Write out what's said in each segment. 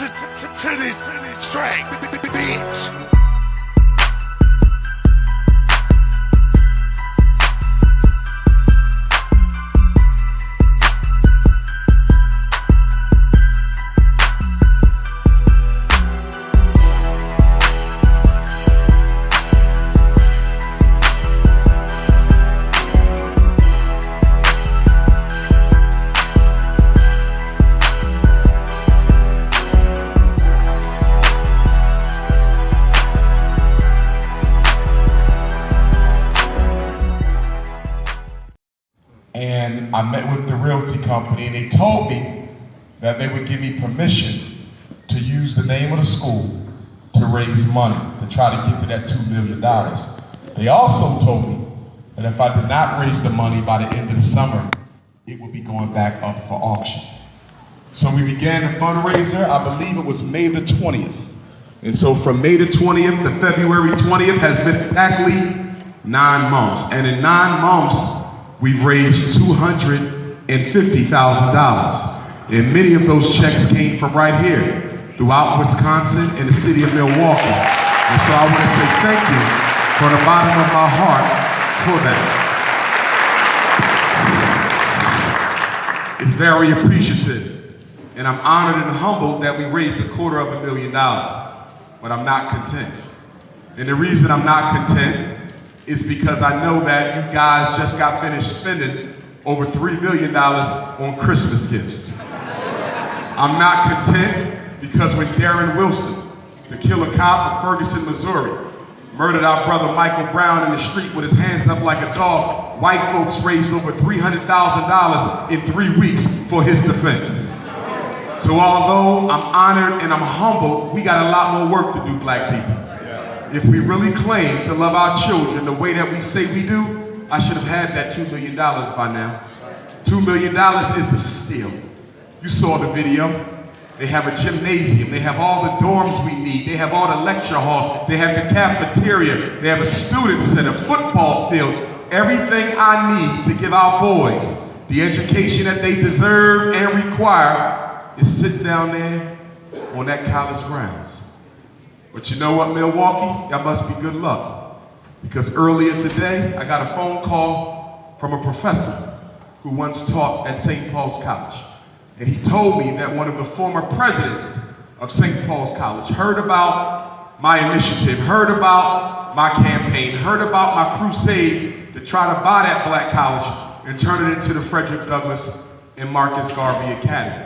Listen to this track, bitch. And I met with the realty company and they told me that they would give me permission to use the name of the school to raise money, to try to get to that $2 million. They also told me that if I did not raise the money by the end of the summer, it would be going back up for auction. So we began the fundraiser, I believe it was May the 20th. And so from May the 20th to February 20th has been exactly 9 months. And in 9 months, we've raised $250,000. And many of those checks came from right here, throughout Wisconsin and the city of Milwaukee. And so I want to say thank you from the bottom of my heart for that. It's very appreciative. And I'm honored and humbled that we raised $250,000. But I'm not content. And the reason I'm not content is because I know that you guys just got finished spending over $3 million on Christmas gifts. I'm not content because when Darren Wilson, the killer cop of Ferguson, Missouri, murdered our brother Michael Brown in the street with his hands up like a dog, white folks raised over $300,000 in 3 weeks for his defense. So although I'm honored and I'm humbled, we got a lot more work to do, black people. If we really claim to love our children the way that we say we do, I should have had that $2 million by now. $2 million is a steal. You saw the video. They have a gymnasium. They have all the dorms we need. They have all the lecture halls. They have the cafeteria. They have a student center, football field. Everything I need to give our boys the education that they deserve and require is sitting down there on that college grounds. But you know what, Milwaukee? That must be good luck. Because earlier today, I got a phone call from a professor who once taught at St. Paul's College. And he told me that one of the former presidents of St. Paul's College heard about my initiative, heard about my campaign, heard about my crusade to try to buy that black college and turn it into the Frederick Douglass and Marcus Garvey Academy.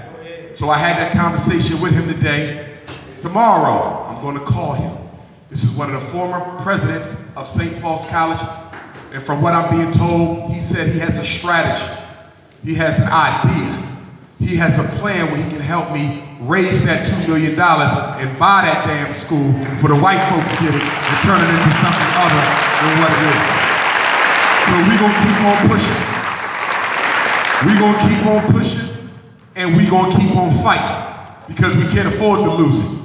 So I had that conversation with him today. Tomorrow, I'm going to call him. This is one of the former presidents of St. Paul's College. And from what I'm being told, he said he has a strategy. He has an idea. He has a plan where he can help me raise that $2 million and buy that damn school for the white folks get it and turn it into something other than what it is. So we're going to keep on pushing. We're going to keep on pushing and we're going to keep on fighting because we can't afford to lose it.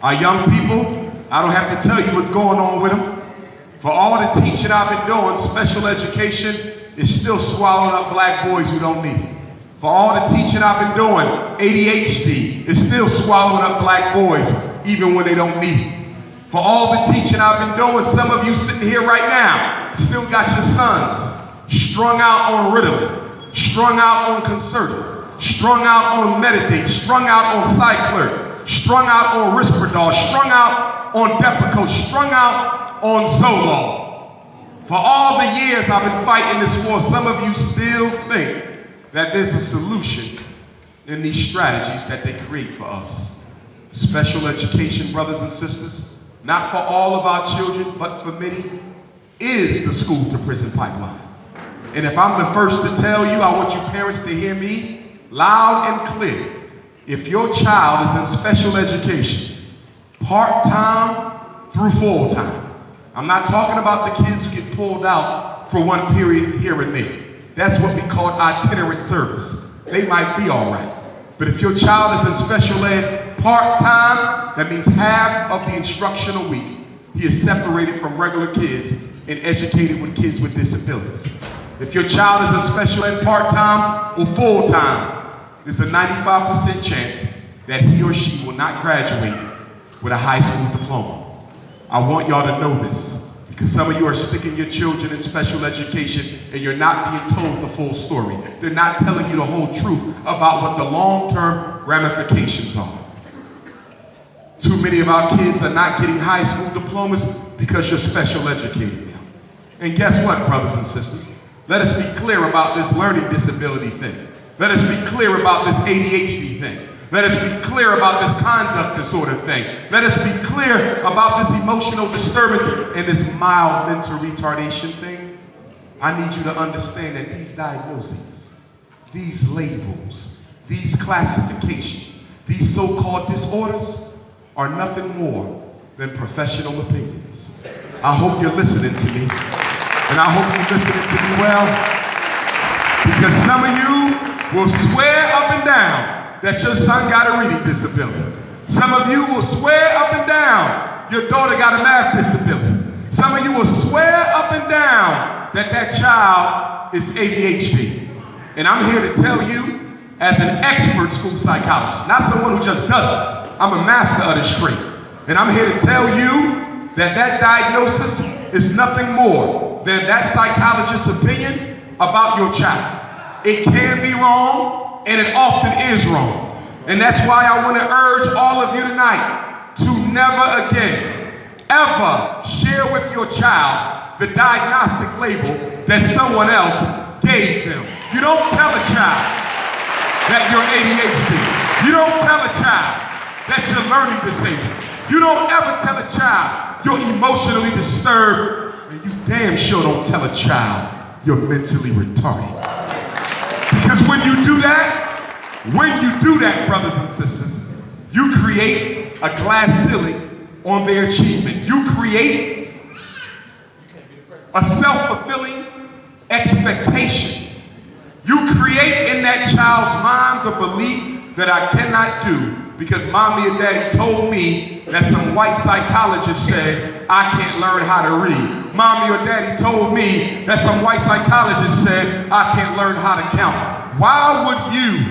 Our young people, I don't have to tell you what's going on with them. For all the teaching I've been doing, special education is still swallowing up black boys who don't need it. For all the teaching I've been doing, ADHD is still swallowing up black boys even when they don't need it. For all the teaching I've been doing, some of you sitting here right now still got your sons strung out on Ritalin, strung out on Concerta, strung out on Meditate, strung out on Cycler, strung out on Risperdal, strung out on Depakote, strung out on Zoloft. For all the years I've been fighting this war, some of you still think that there's a solution in these strategies that they create for us. Special education, brothers and sisters, not for all of our children, but for many, is the school to prison pipeline. And if I'm the first to tell you, I want you parents to hear me loud and clear. If your child is in special education, part-time through full-time, I'm not talking about the kids who get pulled out for one period here and there. That's what we call itinerant service. They might be all right. But if your child is in special ed part-time, that means half of the instructional week, he is separated from regular kids and educated with kids with disabilities. If your child is in special ed part-time or full-time, there's a 95% chance that he or she will not graduate with a high school diploma. I want y'all to know this, because some of you are sticking your children in special education and you're not being told the full story. They're not telling you the whole truth about what the long-term ramifications are. Too many of our kids are not getting high school diplomas because you're special educating them. And guess what, brothers and sisters? Let us be clear about this learning disability thing. Let us be clear about this ADHD thing. Let us be clear about this conduct disorder thing. Let us be clear about this emotional disturbance and this mild mental retardation thing. I need you to understand that these diagnoses, these labels, these classifications, these so-called disorders are nothing more than professional opinions. I hope you're listening to me, and I hope you're listening to me well, because some of you will swear up and down that your son got a reading disability. Some of you will swear up and down your daughter got a math disability. Some of you will swear up and down that that child is ADHD. And I'm here to tell you, as an expert school psychologist, not someone who just does it. I'm a master of the street. And I'm here to tell you that that diagnosis is nothing more than that psychologist's opinion about your child. It can be wrong, and it often is wrong. And that's why I want to urge all of you tonight to never again, ever share with your child the diagnostic label that someone else gave them. You don't tell a child that you're ADHD. You don't tell a child that you're learning disabled. You don't ever tell a child you're emotionally disturbed, and you damn sure don't tell a child you're mentally retarded. Because when you do that, brothers and sisters, you create a glass ceiling on their achievement. You create a self-fulfilling expectation. You create in that child's mind the belief that I cannot do because mommy and daddy told me that some white psychologist said I can't learn how to read. Mommy or daddy told me that some white psychologist said I can't learn how to count. Why would you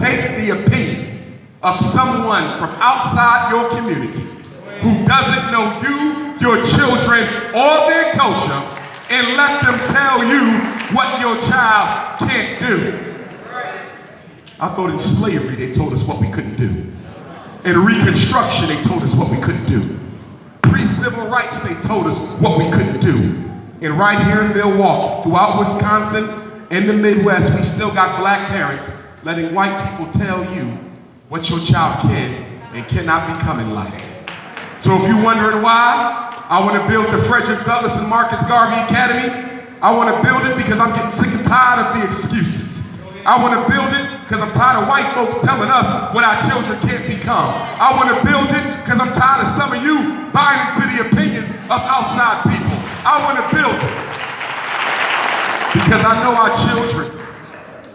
take the opinion of someone from outside your community who doesn't know you, your children, or their culture and let them tell you what your child can't do? I thought in slavery they told us what we couldn't do. In Reconstruction they told us what we couldn't do. Pre-civil rights they told us what we couldn't do. And right here in Milwaukee, throughout Wisconsin, in the Midwest, we still got black parents letting white people tell you what your child can and cannot become in life. So if you're wondering why I want to build the Frederick Douglass and Marcus Garvey Academy, I want to build it because I'm getting sick and tired of the excuses. I want to build it because I'm tired of white folks telling us what our children can't become. I want to build it because I'm tired of some of you buying into the opinions of outside people. I want to build it because I know our children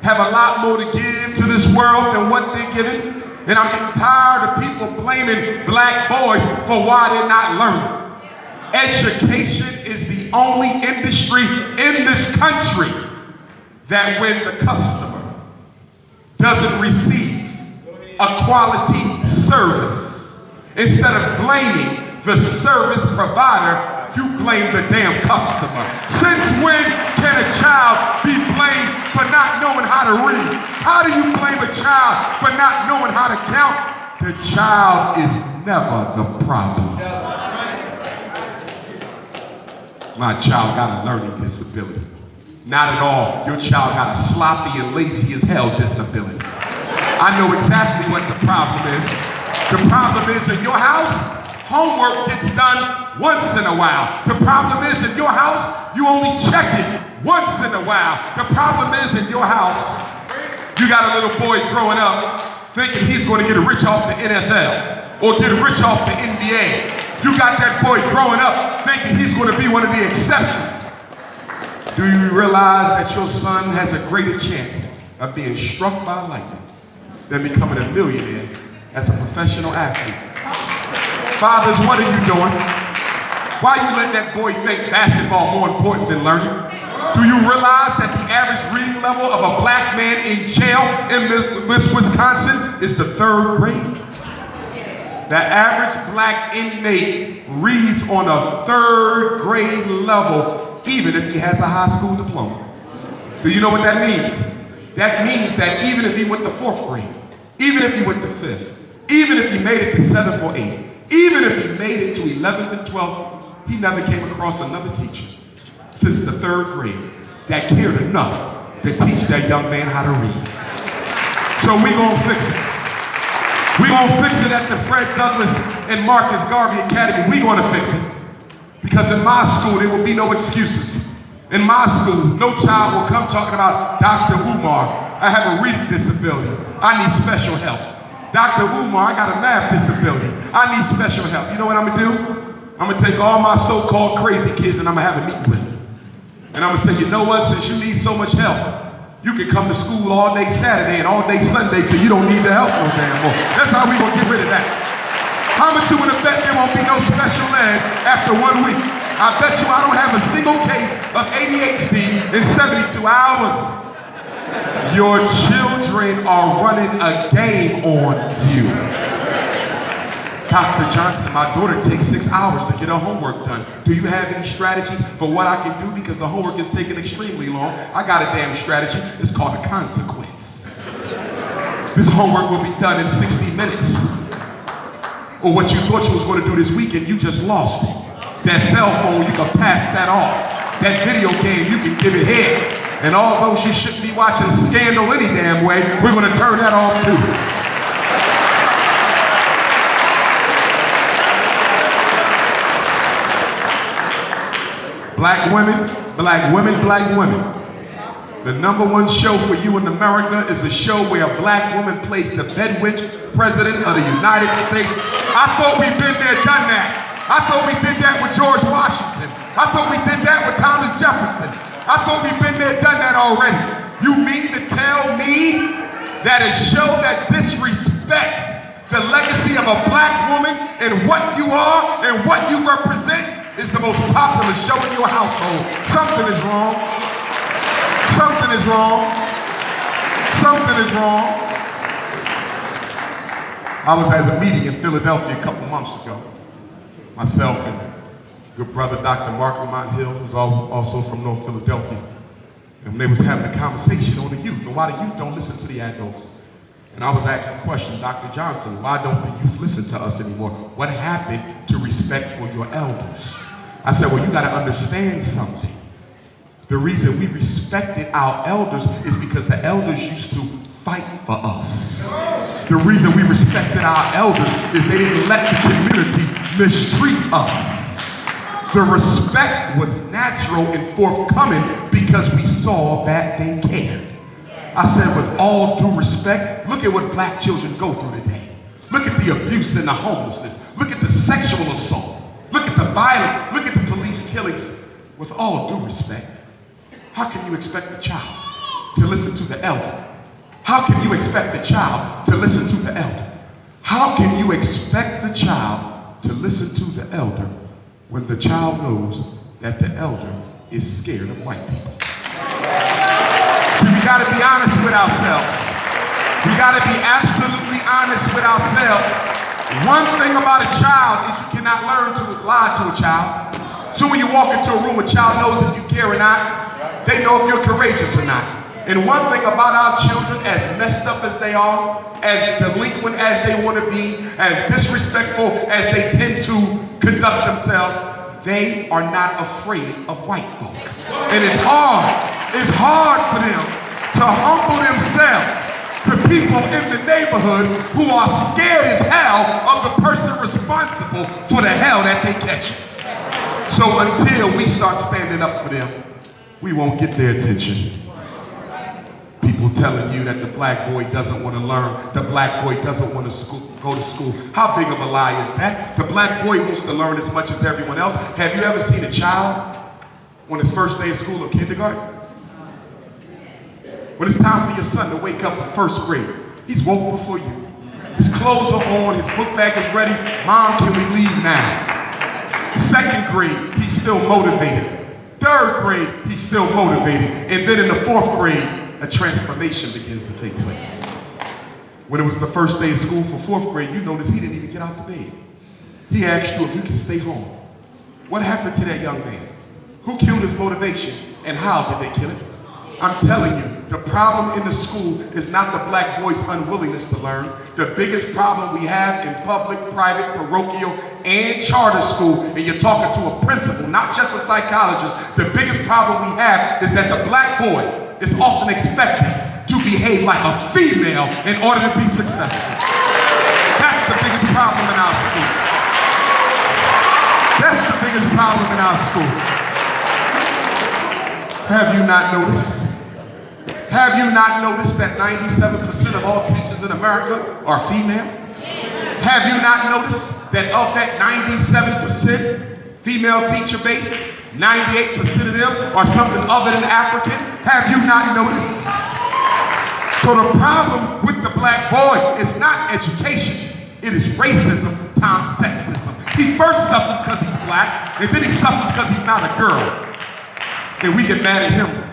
have a lot more to give to this world than what they're giving. And I'm getting tired of people blaming black boys for why they're not learning. Education is the only industry in this country that when the customer doesn't receive a quality service, instead of blaming the service provider, you blame the damn customer. Since when can a child be blamed for not knowing how to read? How do you blame a child for not knowing how to count? The child is never the problem. My child got a learning disability. Not at all. Your child got a sloppy and lazy as hell disability. I know exactly what the problem is. The problem is in your house, homework gets done once in a while. The problem is in your house, you only check it once in a while. The problem is in your house, you got a little boy growing up thinking he's going to get rich off the NFL or get rich off the NBA. You got that boy growing up thinking he's going to be one of the exceptions. Do you realize that your son has a greater chance of being struck by lightning than becoming a millionaire as a professional athlete? Fathers, what are you doing? Why you let that boy think basketball more important than learning? Do you realize that the average reading level of a black man in jail in Wisconsin is the 3rd grade? The average black inmate reads on a 3rd grade level, even if he has a high school diploma. Do you know what that means? That means that even if he went to 4th grade, even if he went to 5th, even if he made it to 7th or 8th, even if he made it to 11th and 12th, he never came across another teacher since the 3rd grade that cared enough to teach that young man how to read. So we're gonna fix it. We're gonna fix it at the Fred Douglass and Marcus Garvey Academy. We're gonna fix it. Because in my school, there will be no excuses. In my school, no child will come talking about Dr. Umar, I have a reading disability. I need special help. Dr. Umar, I got a math disability. I need special help. You know what I'm gonna do? I'm gonna take all my so-called crazy kids and I'm gonna have a meeting with them. And I'm gonna say, you know what, since you need so much help, you can come to school all day Saturday and all day Sunday till you don't need the help no damn more. That's how we gonna get rid of that. How much you wanna bet there won't be no special ed after 1 week? I bet you I don't have a single case of ADHD in 72 hours. Your children are running a game on you. Dr. Johnson, my daughter takes 6 hours to get her homework done. Do you have any strategies for what I can do? Because the homework is taking extremely long. I got a damn strategy. It's called a consequence. This homework will be done in 60 minutes. Or what you thought you was going to do this weekend, you just lost it. That cell phone, you can pass that off. That video game, you can give it head. And although she shouldn't be watching Scandal any damn way, we're going to turn that off too. Black women, black women, black women. The #1 show for you in America is a show where a black woman plays the bedwitch president of the United States. I thought we'd been there, done that. I thought we did that with George Washington. I thought we did that with Thomas Jefferson. I thought we'd been there, done that already. You mean to tell me that a show that disrespects the legacy of a black woman and what you are and what you represent is the most popular show in your household? Something is wrong. Something is wrong. Something is wrong. I was at a meeting in Philadelphia a couple months ago. Myself and good brother Dr. Mark Lamont Hill, who's also from North Philadelphia. And they was having a conversation on the youth and why the youth don't listen to the adults. And I was asking the question, Dr. Johnson, why don't the youth listen to us anymore? What happened to respect for your elders? I said, well, you got to understand something. The reason we respected our elders is because the elders used to fight for us. The reason we respected our elders is they didn't let the community mistreat us. The respect was natural and forthcoming because we saw that they cared. I said, with all due respect, look at what black children go through today. Look at the abuse and the homelessness. Look at the sexual assault. Look at the violence. Look at the police killings. With all due respect, how can you expect a child to listen to the elder? How can you expect the child to listen to the elder? How can you expect the child to listen to the elder when the child knows that the elder is scared of white people? We gotta be honest with ourselves. We gotta be absolutely honest with ourselves. One thing about a child is you cannot learn to lie to a child. So when you walk into a room, a child knows if you care or not. They know if you're courageous or not. And one thing about our children, as messed up as they are, as delinquent as they want to be, as disrespectful as they tend to conduct themselves, they are not afraid of white folk. And it's hard for them to humble themselves to people in the neighborhood who are scared as hell of the person responsible for the hell that they catch. So until we start standing up for them, we won't get their attention. People telling you that the black boy doesn't want to learn, the black boy doesn't want to go to school. How big of a lie is that? The black boy wants to learn as much as everyone else. Have you ever seen a child on his first day of school or kindergarten? When it's time for your son to wake up in first grade, he's woke before you. His clothes are on, his book bag is ready. Mom, can we leave now? Second grade, he's still motivated. Third grade, he's still motivated. And then in the fourth grade, a transformation begins to take place. When it was the first day of school for fourth grade, you notice he didn't even get out the bed. He asked you if you can stay home. What happened to that young man? Who killed his motivation? And how did they kill it? I'm telling you, the problem in the school is not the black boy's unwillingness to learn. The biggest problem we have in public, private, parochial, and charter school, and you're talking to a principal, not just a psychologist, the biggest problem we have is that the black boy is often expected to behave like a female in order to be successful. That's the biggest problem in our school. That's the biggest problem in our school. Have you not noticed? Have you not noticed that 97% of all teachers in America are female? Have you not noticed that of that 97% female teacher base, 98% of them are something other than African? Have you not noticed? So the problem with the black boy is not education. It is racism times sexism. He first suffers because he's black, and then he suffers because he's not a girl. And we get mad at him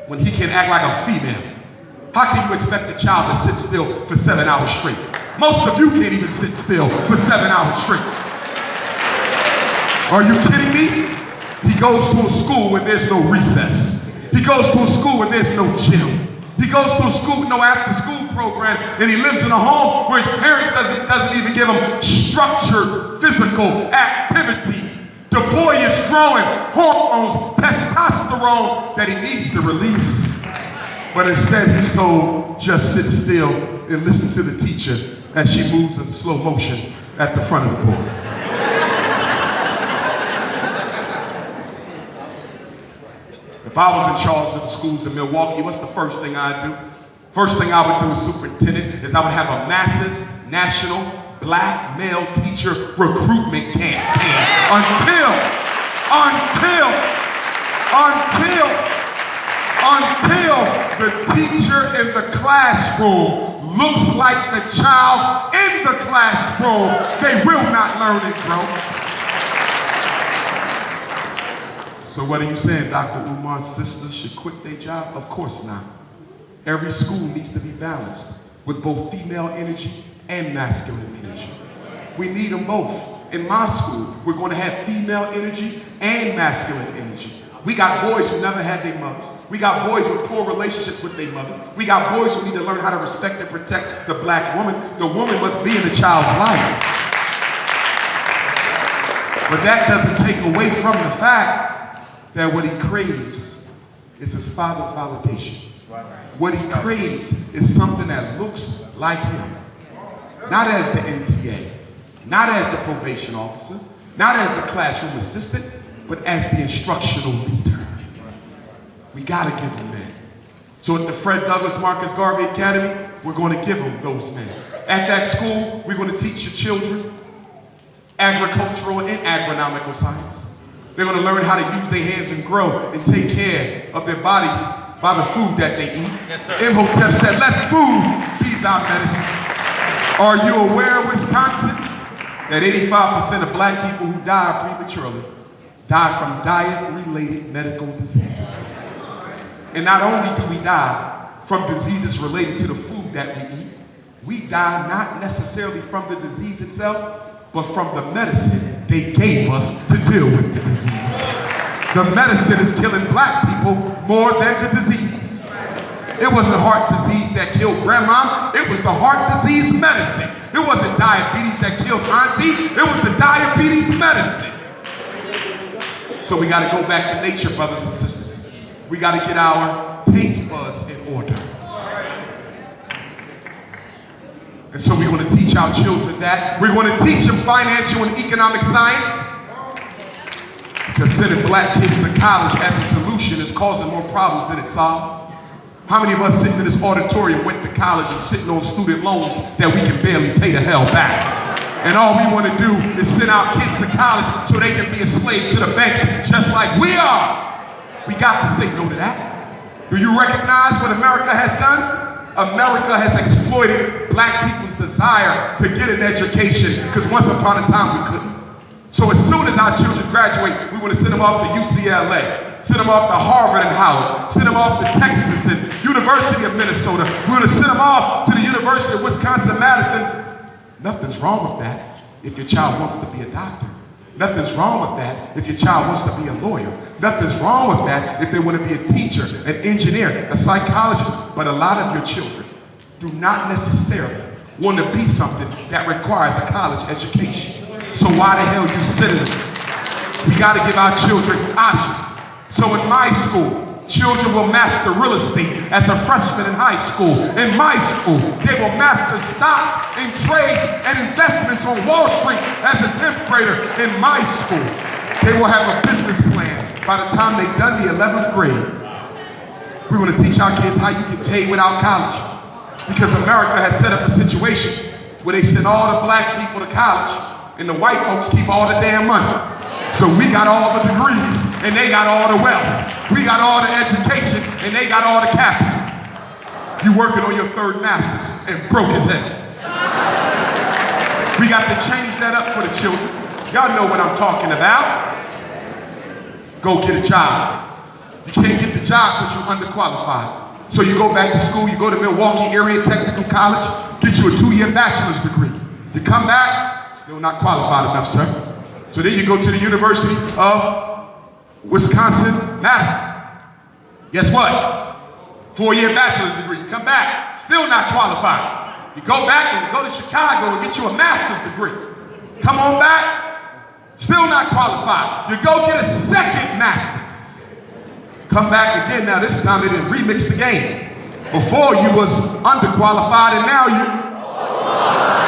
when he can act like a female. How can you expect a child to sit still for 7 hours straight? Most of you can't even sit still for 7 hours straight. Are you kidding me? He goes to a school where there's no recess. He goes to a school where there's no gym. He goes to a school with no after-school programs, and he lives in a home where his parents doesn't even give him structured physical activity. The boy is growing hormones, testosterone that he needs to release. But instead he's told, just sit still and listen to the teacher as she moves in slow motion at the front of the board. If I was in charge of the schools in Milwaukee, what's the first thing I'd do? First thing I would do as superintendent is I would have a massive national black male teacher recruitment campaign until the teacher in the classroom looks like the child in the classroom. They will not learn and grow. So what are you saying, Dr. Umar's sisters should quit their job? Of course not. Every school needs to be balanced with both female energy and masculine energy. We need them both. In my school, we're going to have female energy and masculine energy. We got boys who never had their mothers. We got boys with poor relationships with their mothers. We got boys who need to learn how to respect and protect the black woman. The woman must be in the child's life. But that doesn't take away from the fact that what he craves is his father's validation. What he craves is something that looks like him. Not as the MTA, not as the probation officer, not as the classroom assistant, but as the instructional leader. We gotta give him that. So at the Fred Douglass Marcus Garvey Academy, we're going to give them those men. At that school, we're going to teach your children agricultural and agronomical science. They're going to learn how to use their hands and grow and take care of their bodies by the food that they eat. Yes, sir. Imhotep said, let food be thy medicine. Are you aware, Wisconsin, that 85% of black people who die prematurely die from diet-related medical diseases? And not only do we die from diseases related to the food that we eat, we die not necessarily from the disease itself, but from the medicine they gave us to deal with the disease. The medicine is killing black people more than the disease. It wasn't heart disease that killed grandma, it was the heart disease medicine. It wasn't diabetes that killed auntie, it was the diabetes medicine. So we gotta go back to nature, brothers and sisters. We gotta get our taste buds in order. And so we're going to teach our children that. We're going to teach them financial and economic science. Because sending black kids to college as a solution is causing more problems than it solves. How many of us sitting in this auditorium went to college and sitting on student loans that we can barely pay the hell back? And all we want to do is send our kids to college so they can be a slave to the banks just like we are. We got to say no to that. Do you recognize what America has done? America has exploited black people's desire to get an education because once upon a time we couldn't. So as soon as our children graduate, we want to send them off to UCLA, send them off to Harvard and Howard, send them off to Texas and University of Minnesota. We're going to send them off to the University of Wisconsin-Madison. Nothing's wrong with that if your child wants to be a doctor. Nothing's wrong with that if your child wants to be a lawyer. Nothing's wrong with that if they want to be a teacher, an engineer, a psychologist. But a lot of your children do not necessarily want to be something that requires a college education. So why the hell you sending them? We got to give our children options. So in my school, children will master real estate as a freshman in high school. In my school, they will master stocks and trades and investments on Wall Street as a 10th grader. In my school, they will have a business plan by the time they've done the 11th grade. We want to teach our kids how you get paid without college. Because America has set up a situation where they send all the black people to college and the white folks keep all the damn money. So we got all the degrees and they got all the wealth. We got all the education and they got all the capital. You working on your third master's and broke as hell. We got to change that up for the children. Y'all know what I'm talking about. Go get a job. You can't get the job because you're underqualified. So you go back to school, you go to Milwaukee Area Technical College, get you a 2-year bachelor's degree. You come back, still not qualified enough, sir. So then you go to the University of Wisconsin-Madison. Guess what? 4-year bachelor's degree. You come back, still not qualified. You go back and go to Chicago and get you a master's degree. Come on back, still not qualified. You go get a second master's. Come back again. Now this time they didn't remix the game. Before you was underqualified and now you...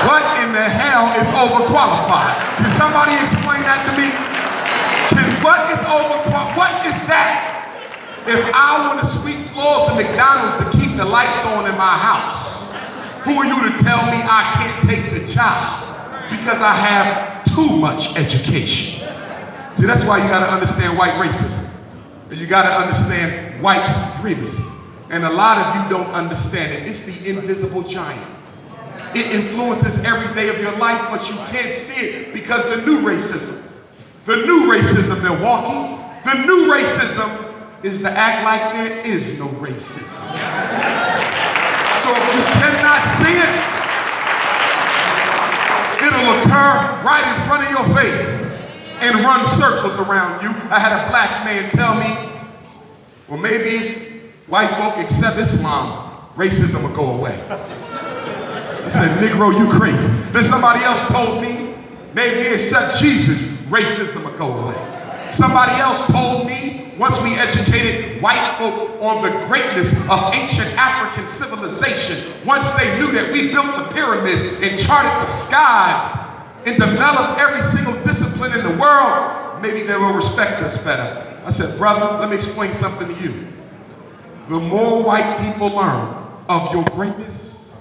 What in the hell is overqualified? Can somebody explain that to me? What is overqualified? What is that? If I want to sweep floors at McDonald's to keep the lights on in my house, who are you to tell me I can't take the job? Because I have too much education. See, that's why you got to understand white racism. You got to understand white supremacy. And a lot of you don't understand it. It's the invisible giant. It influences every day of your life, but you can't see it because the new racism, Milwaukee, the new racism is to act like there is no racism. So if you cannot see it, it'll occur right in front of your face and run circles around you. I had a black man tell me, well, maybe if white folk accept Islam, racism will go away. He said, Negro, you crazy. Then somebody else told me, maybe accept Jesus, racism will go away. Somebody else told me, once we educated white folk on the greatness of ancient African civilization, once they knew that we built the pyramids and charted the skies and developed every single discipline in the world, maybe they will respect us better. I said, brother, let me explain something to you. The more white people learn of your greatness,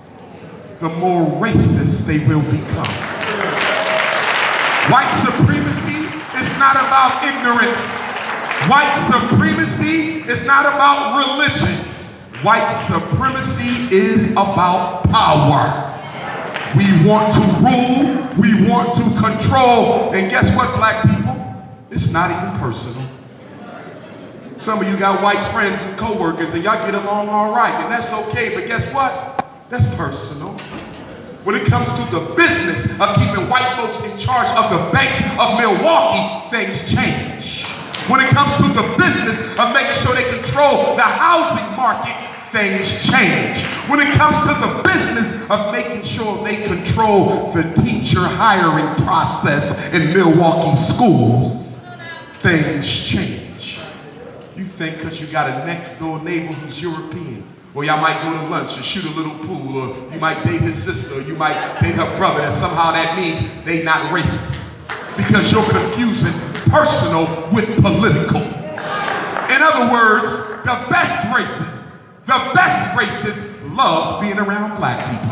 the more racist they will become. White supremacy is not about ignorance. White supremacy is not about religion. White supremacy is about power. We want to rule, we want to control. And guess what, black people? It's not even personal. Some of you got white friends and co-workers and y'all get along all right, and that's okay, but guess what? That's personal. When it comes to the business of keeping white folks in charge of the banks of Milwaukee, things change. When it comes to the business of making sure they control the housing market, things change. When it comes to the business of making sure they control the teacher hiring process in Milwaukee schools, things change. You think because you got a next door neighbor who's European, or y'all might go to lunch or shoot a little pool, or you might date his sister, or you might date her brother, and somehow that means they not racist. Because you're confusing personal with political. In other words, the best racist loves being around black people.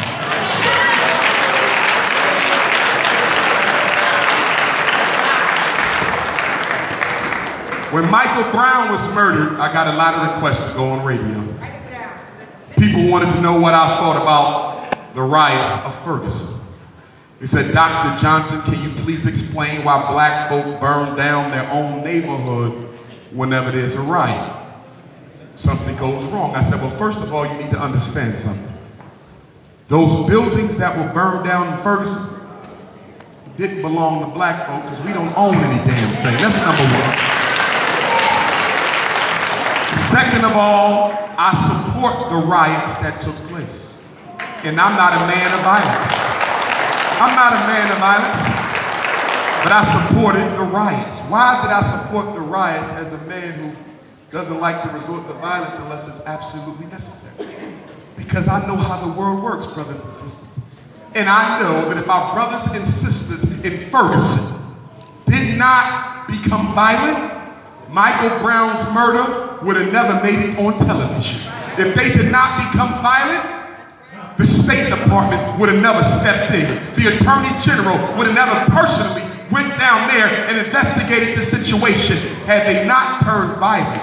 When Michael Brown was murdered, I got a lot of requests to go on radio. People wanted to know what I thought about the riots of Ferguson. They said, Dr. Johnson, can you please explain why black folk burned down their own neighborhood whenever there's a riot. Something goes wrong. I said, well, first of all, you need to understand something. Those buildings that were burned down in Ferguson didn't belong to black folk because we don't own any damn thing. That's number one. Second of all, I support the riots that took place. And I'm not a man of violence. I'm not a man of violence, but I supported the riots. Why did I support the riots as a man who doesn't like to resort to violence unless it's absolutely necessary? Because I know how the world works, brothers and sisters. And I know that if our brothers and sisters in Ferguson did not become violent, Michael Brown's murder would have never made it on television. If they did not become violent, the State Department would have never stepped in. The Attorney General would have never personally went down there and investigated the situation. Had they not turned violent,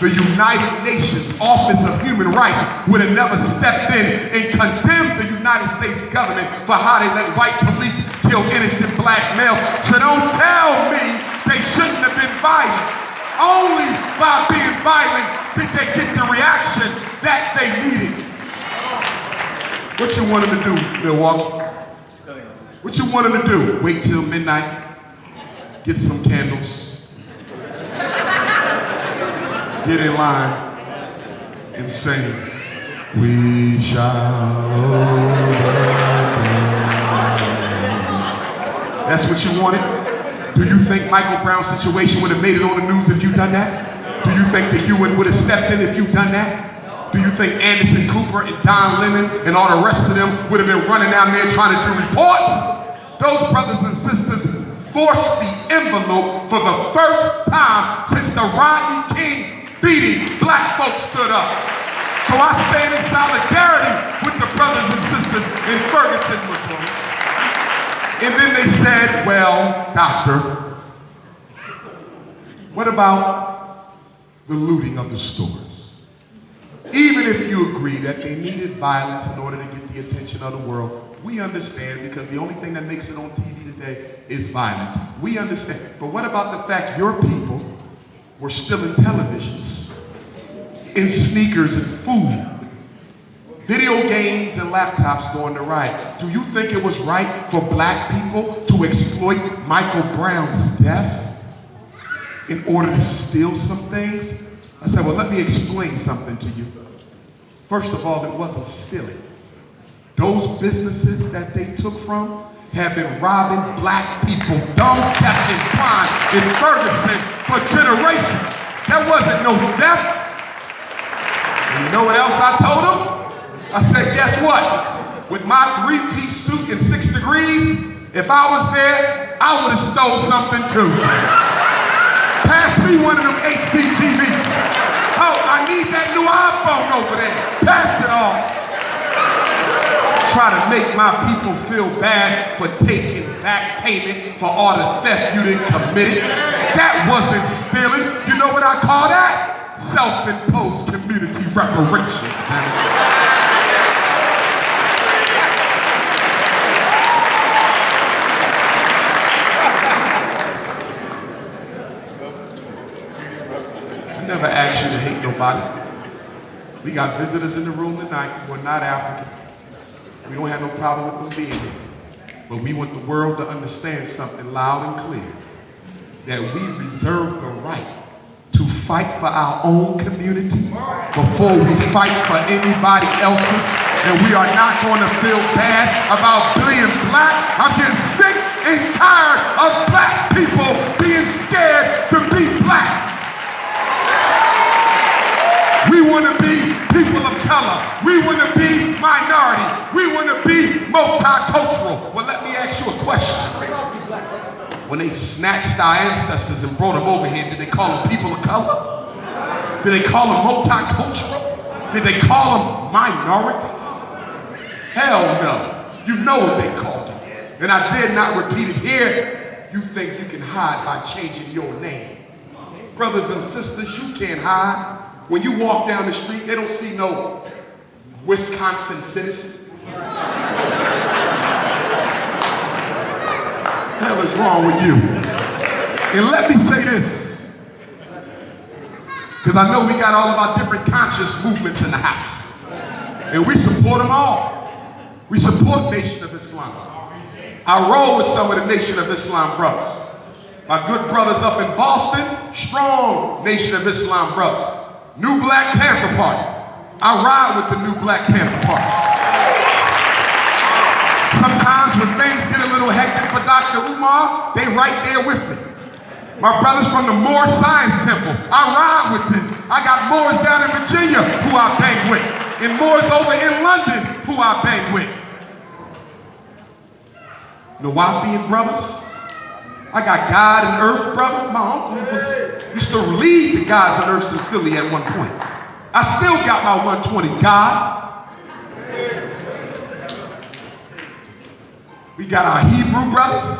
the United Nations Office of Human Rights would have never stepped in and condemned the United States government for how they let white police kill innocent black males. So don't tell me they shouldn't have been violent. Only by being violent did they get the reaction that they needed. What you want them to do, Milwaukee? What you want them to do? Wait till midnight, get some candles, get in line and sing, "We shall overcome." That's what you wanted? Do you think Michael Brown's situation would have made it on the news if you'd done that? Do you think that UN would have stepped in if you'd done that? Do you think Anderson Cooper and Don Lemon and all the rest of them would have been running down there trying to do reports? Those brothers and sisters forced the envelope for the first time since the Rodney King beating. Black folks stood up. So I stand in solidarity with the brothers and sisters in Ferguson, Missouri. And then they said, well, doctor, what about the looting of the stores? Even if you agree that they needed violence in order to get the attention of the world, we understand, because the only thing that makes it on TV today is violence. We understand. But what about the fact your people were still in televisions, in sneakers and food, video games and laptops during the riot? Do you think it was right for black people to exploit Michael Brown's death in order to steal some things? I said, well, let me explain something to you. First of all, it wasn't stealing. Those businesses that they took from have been robbing black people, dumb, Captain Klein in Ferguson for generations. There wasn't no theft. And you know what else I told them? I said, guess what? With my three-piece suit and 6 degrees, if I was there, I would have stole something too. Pass me one of them HD TVs. Oh, I need that new iPhone over there. Pass it off. Try to make my people feel bad for taking back payment for all the theft you didn't commit. That wasn't stealing. You know what I call that? Self-imposed community reparations. I never asked you to hate nobody. We got visitors in the room tonight who are not African. We don't have no problem with them being here. But we want the world to understand something loud and clear. That we reserve the right to fight for our own community before we fight for anybody else's. And we are not going to feel bad about being black. I'm getting sick and tired of black people being scared to be black. We want to be people of color. We want to be minority. We want to be multicultural. Well, let me ask you a question. When they snatched our ancestors and brought them over here, did they call them people of color? Did they call them multicultural? Did they call them minority? Hell no. You know what they called them. And I dare not repeat it here. You think you can hide by changing your name. Brothers and sisters, you can't hide. When you walk down the street, they don't see no Wisconsin citizen. What the hell is wrong with you? And let me say this. Because I know we got all of our different conscious movements in the house. And we support them all. We support Nation of Islam. I roll with some of the Nation of Islam brothers. My good brothers up in Boston, strong Nation of Islam brothers. New Black Panther Party. I ride with the New Black Panther Party. Sometimes when things get a little hectic for Dr. Umar, they right there with me. My brothers from the Moore Science Temple, I ride with them. I got Moors down in Virginia who I bang with, and Moors over in London who I bang with. Nawafian brothers, I got God and Earth brothers. My uncle used to lead the Gods and Earths in Philly at one point. I still got my 120 God. We got our Hebrew brothers.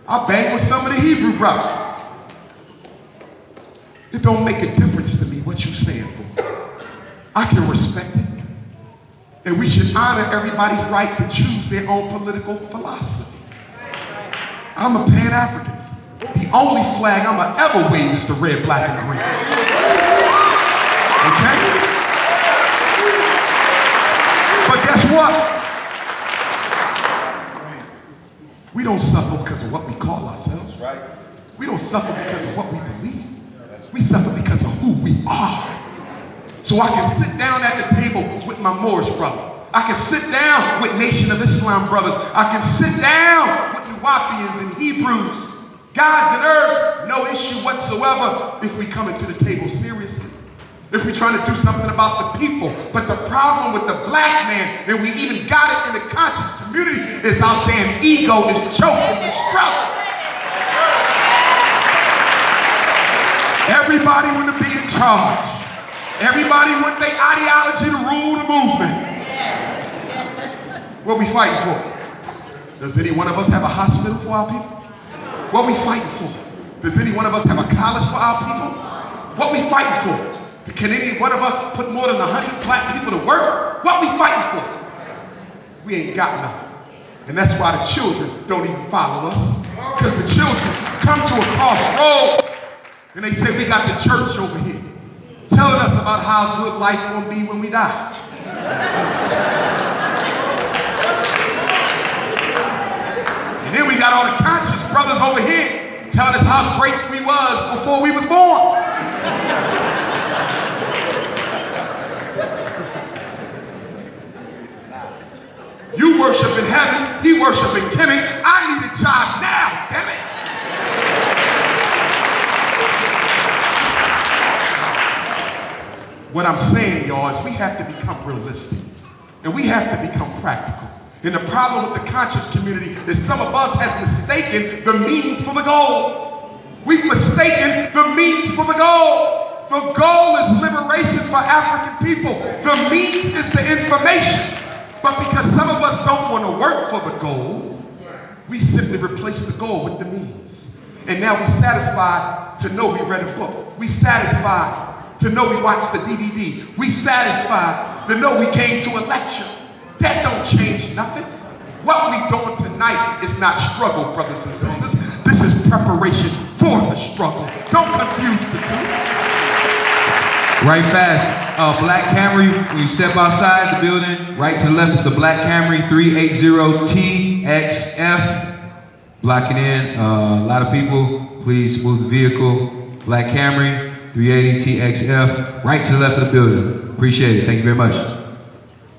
I bang with some of the Hebrew brothers. It don't make a difference to me what you stand for. I can respect it. And we should honor everybody's right to choose their own political philosophy. I'm a Pan-Africanist. The only flag I'm gonna ever wave is the red, black, and green. Okay? But guess what? We don't suffer because of what we call ourselves. Right. We don't suffer because of what we believe. We suffer because of who we are. So I can sit down at the table with my Moorish brother. I can sit down with Nation of Islam brothers. I can sit down with Nuwapians and Hebrews. Gods and Earths, no issue whatsoever if we come into the table seriously. If we're trying to do something about the people. But the problem with the black man, and we even got it in the conscious community, is our damn ego is choking the struggle. Everybody want to be in charge. Everybody want their ideology to rule the movement. What we fighting for? Does any one of us have a hospital for our people? What we fighting for? Does any one of us have a college for our people? What we fighting for? Can any one of us put more than 100 black people to work? What we fighting for? We ain't got nothing. And that's why the children don't even follow us. Because the children come to a crossroad and they say, we got the church over here telling us about how good life gonna be when we die. And then we got all the conscious brothers over here telling us how great we was before we was born. You worship in heaven, he worship in Kenny. I need a job now, damn it. What I'm saying, y'all, is we have to become realistic. And we have to become practical. And the problem with the conscious community is some of us has mistaken the means for the goal. We've mistaken the means for the goal. The goal is liberation for African people. The means is the information. But because some of us don't want to work for the goal, we simply replace the goal with the means. And now we're satisfied to know we read a book. We satisfied to know we watched the DVD. We satisfied to know we came to a lecture. That don't change nothing. What we're doing tonight is not struggle, brothers and sisters. This is preparation for the struggle. Don't confuse the two. Right fast. Black Camry, when you step outside the building, right to the left, it's a Black Camry 380TXF. Blocking in a lot of people. Please move the vehicle. Black Camry 380TXF. Right to the left of the building. Appreciate it. Thank you very much.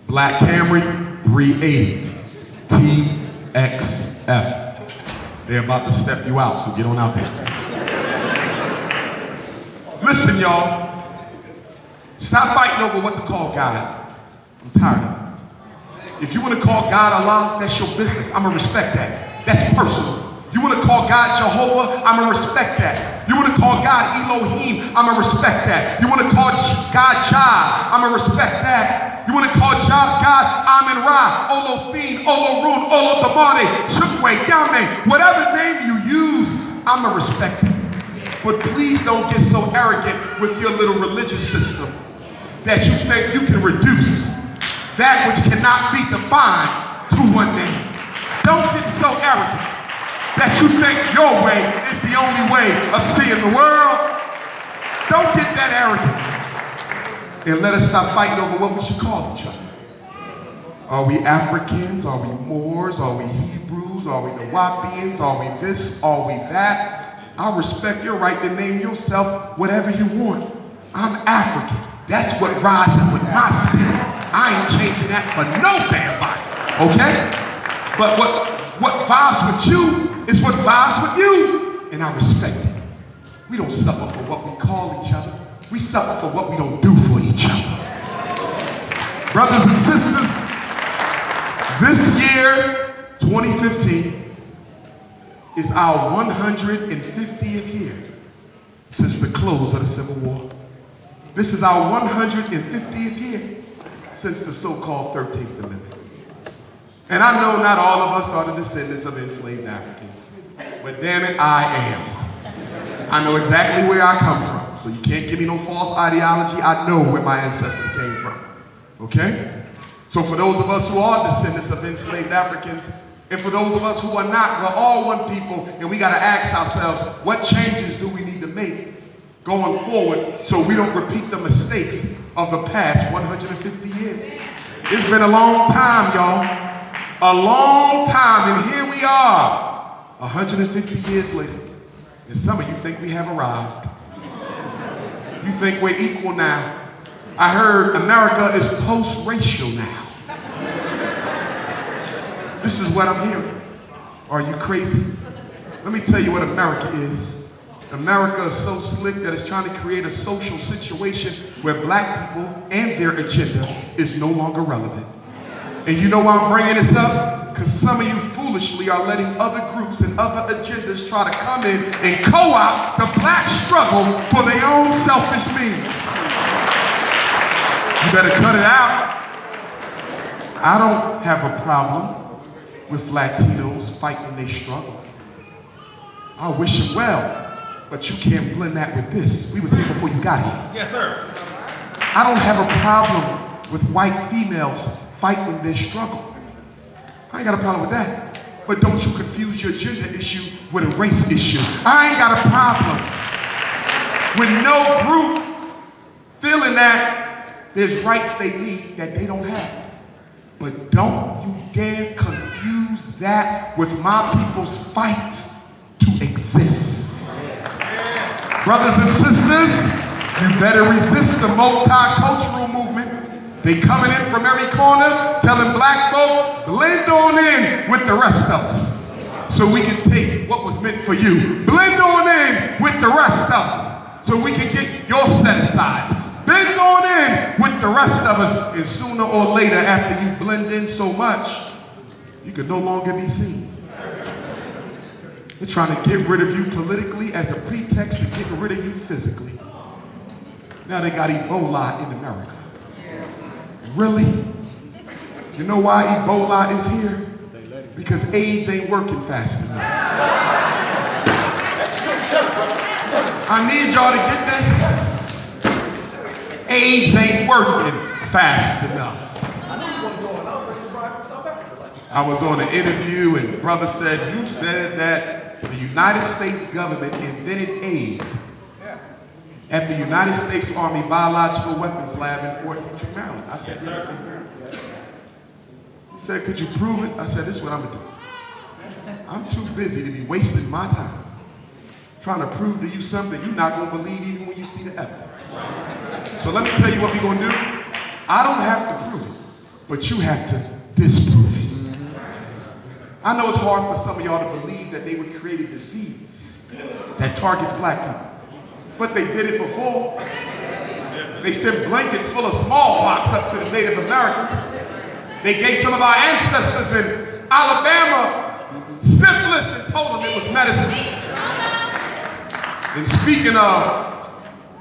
Black Camry 380TXF. They're about to step you out, so get on out there. Listen, y'all. Stop fighting over what to call God. I'm tired of it. If you want to call God Allah, that's your business. I'm going to respect that. That's personal. You want to call God Jehovah, I'm going to respect that. You want to call God Elohim, I'm going to respect that. You want to call God Jah, I'm going to respect that. You want to call God Amen Ra, Olofin, Olorun, Olodamane, Chukwe, Yame, whatever name you use, I'm going to respect it. But please don't get so arrogant with your little religious system that you think you can reduce that which cannot be defined to one name. Don't get so arrogant that you think your way is the only way of seeing the world. Don't get that arrogant. And let us stop fighting over what we should call each other. Are we Africans? Are we Moors? Are we Hebrews? Are we Nawapians? Are we this? Are we that? I respect your right to name yourself whatever you want. I'm African. That's what rises with my spirit. I ain't changing that for no damn body. Okay? But what vibes with you is what vibes with you. And I respect it. We don't suffer for what we call each other. We suffer for what we don't do for each other. Brothers and sisters, this year, 2015, is our 150th year since the close of the Civil War. This is our 150th year since the so-called 13th Amendment. And I know not all of us are the descendants of enslaved Africans, but damn it, I am. I know exactly where I come from. So you can't give me no false ideology. I know where my ancestors came from. Okay? So for those of us who are descendants of enslaved Africans, and for those of us who are not, we're all one people, and we got to ask ourselves, what changes do we need to make going forward so we don't repeat the mistakes of the past 150 years? It's been a long time, y'all. A long time, and here we are, 150 years later. And some of you think we have arrived. You think we're equal now. I heard America is post-racial now. This is what I'm hearing. Are you crazy? Let me tell you what America is. America is so slick that it's trying to create a social situation where black people and their agenda is no longer relevant. And you know why I'm bringing this up? Because some of you foolishly are letting other groups and other agendas try to come in and co-opt the black struggle for their own selfish means. You better cut it out. I don't have a problem with Latinos fighting their struggle. I wish them well, but you can't blend that with this. We was here before you got here. Yes, sir. I don't have a problem with white females fighting their struggle. I ain't got a problem with that. But don't you confuse your gender issue with a race issue. I ain't got a problem with no group feeling that there's rights they need that they don't have. But don't you dare confuse that with my people's fight to exist. Brothers and sisters, you better resist the multicultural movement. They coming in from every corner telling black folk, blend on in with the rest of us so we can take what was meant for you. Blend on in with the rest of us so we can get your set asides. Blend on in with the rest of us, and sooner or later, after you blend in so much, you can no longer be seen. They're trying to get rid of you politically as a pretext to get rid of you physically. Now they got Ebola in America. Really? You know why Ebola is here? Because AIDS ain't working fast enough. I need y'all to get this. AIDS ain't working fast enough. I was on an interview and the brother said, you said that the United States government invented AIDS at the United States Army Biological Weapons Lab in Fort Detrick, Maryland. I said, yes. He said, could you prove it? I said, this is what I'm gonna do. I'm too busy to be wasting my time trying to prove to you something you're not gonna believe even when you see the evidence. So let me tell you what we're gonna do. I don't have to prove it, but you have to disprove it. I know it's hard for some of y'all to believe that they would create a disease that targets black people. But they did it before. They sent blankets full of smallpox up to the Native Americans. They gave some of our ancestors in Alabama syphilis and told them it was medicine. And speaking of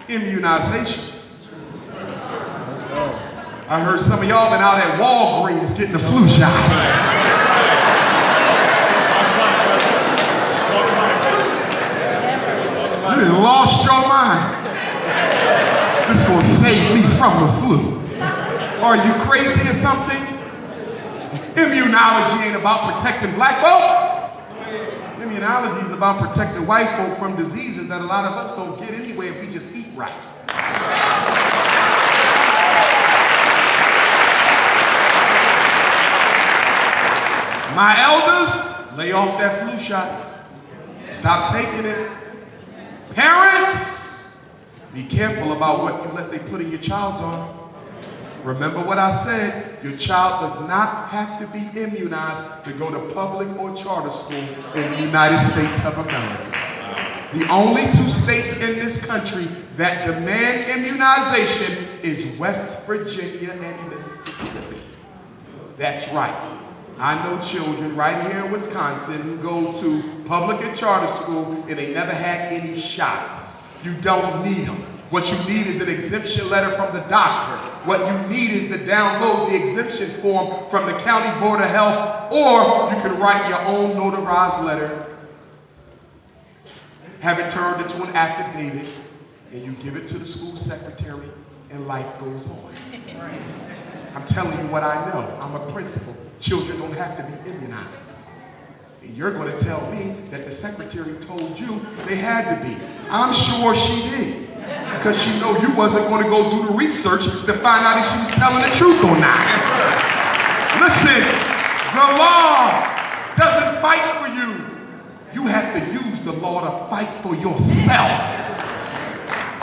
immunizations, I heard some of y'all been out at Walgreens getting the flu shot. You done lost your mind. This is gonna save me from the flu. Are you crazy or something? Immunology ain't about protecting black folk. immunology is about protecting white folk from diseases that a lot of us don't get anyway if we just eat right. My elders, lay off that flu shot. Stop taking it. Parents, be careful about what you let they put in your child's arm. Remember what I said, your child does not have to be immunized to go to public or charter school in the United States of America. The only two states in this country that demand immunization is West Virginia and Mississippi. That's right. I know children right here in Wisconsin who go to public and charter school and they never had any shots. You don't need them. What you need is an exemption letter from the doctor. What you need is to download the exemption form from the County Board of Health, or you can write your own notarized letter, have it turned into an affidavit, and you give it to the school secretary, and life goes on. I'm telling you what I know. I'm a principal. Children don't have to be immunized. And you're going to tell me that the secretary told you they had to be. I'm sure she did. Because she know you wasn't going to go do the research to find out if she was telling the truth or not. Listen, the law doesn't fight for you. You have to use the law to fight for yourself.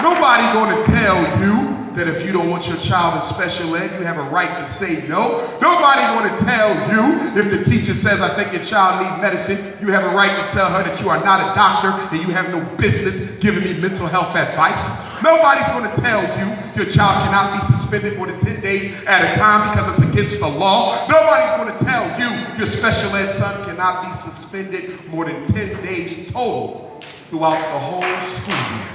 Nobody's going to tell you that if you don't want your child in special ed, you have a right to say no. Nobody's going to tell you if the teacher says, I think your child needs medicine, you have a right to tell her that you are not a doctor and you have no business giving me mental health advice. Nobody's going to tell you your child cannot be suspended more than 10 days at a time because it's against the law. Nobody's going to tell you your special ed son cannot be suspended more than 10 days total throughout the whole school year.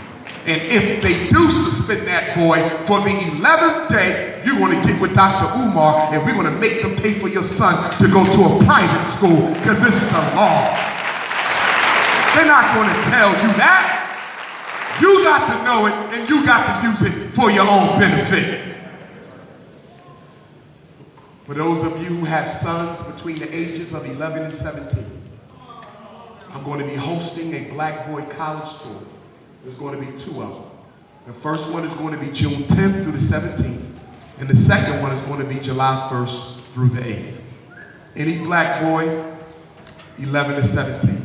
And if they do suspend that boy for the 11th day, you're going to get with Dr. Umar and we're going to make them pay for your son to go to a private school because this is the law. They're not going to tell you that. You got to know it and you got to use it for your own benefit. For those of you who have sons between the ages of 11 and 17, I'm going to be hosting a Black Boy College tour. There's going to be two of them. The first one is going to be June 10th through the 17th, and the second one is going to be July 1st through the 8th. Any black boy, 11 to 17.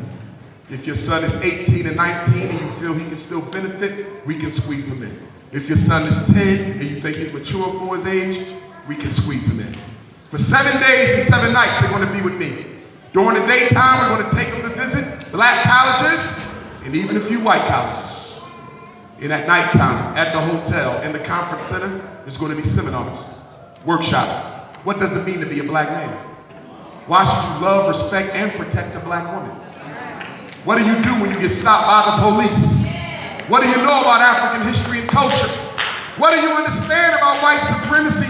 If your son is 18 and 19 and you feel he can still benefit, we can squeeze him in. If your son is 10 and you think he's mature for his age, we can squeeze him in. For 7 days and 7 nights, they're going to be with me. During the daytime, we're going to take them to visit black colleges and even a few white colleges. And at nighttime, at the hotel, in the conference center, there's going to be seminars, workshops. What does it mean to be a black man? Why should you love, respect, and protect a black woman? What do you do when you get stopped by the police? What do you know about African history and culture? What do you understand about white supremacy?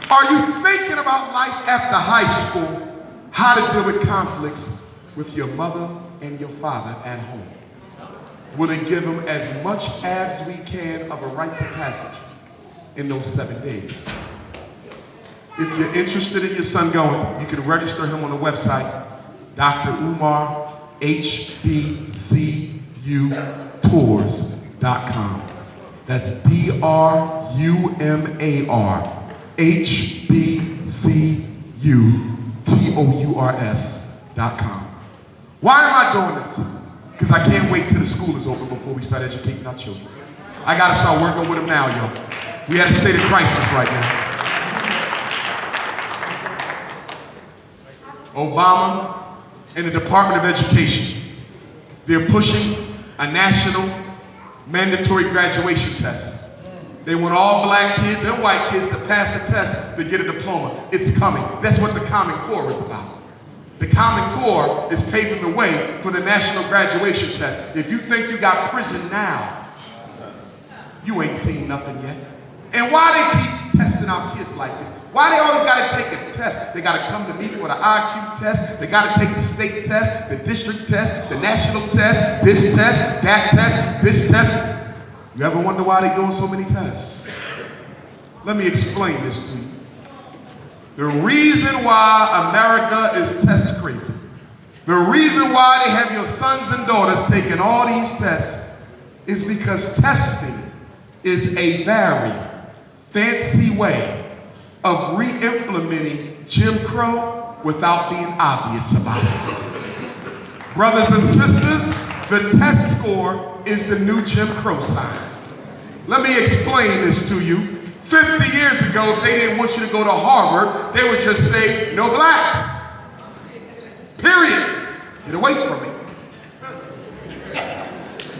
Are you thinking about life after high school? How to deal with conflicts with your mother and your father at home? We're going to give them as much as we can of a rites of passage in those 7 days. If you're interested in your son going, you can register him on the website, drUmarHBCUtours.com. That's DRUMARHBCUTOURS.com. Why am I doing this? Because I can't wait till the school is open before we start educating our children. I got to start working with them now, yo. We at a state of crisis right now. Obama and the Department of Education, they're pushing a national mandatory graduation test. They want all black kids and white kids to pass the test to get a diploma. It's coming. That's what the Common Core is about. The Common Core is paving the way for the national graduation test. If you think you got prison now, you ain't seen nothing yet. And why they keep testing our kids like this? Why they always got to take a test? They got to come to me for the IQ test. They got to take the state test, the district test, the national test, this test, that test, this test. You ever wonder why they're doing so many tests? Let me explain this to you. The reason why America is test crazy The reason why they have your sons and daughters taking all these tests is because testing is a very fancy way of re-implementing Jim Crow without being obvious about it. Brothers and sisters, the test score is the new Jim Crow sign. Let me explain this to you. 50 years ago, if they didn't want you to go to Harvard, they would just say, no blacks. Period. Get away from me.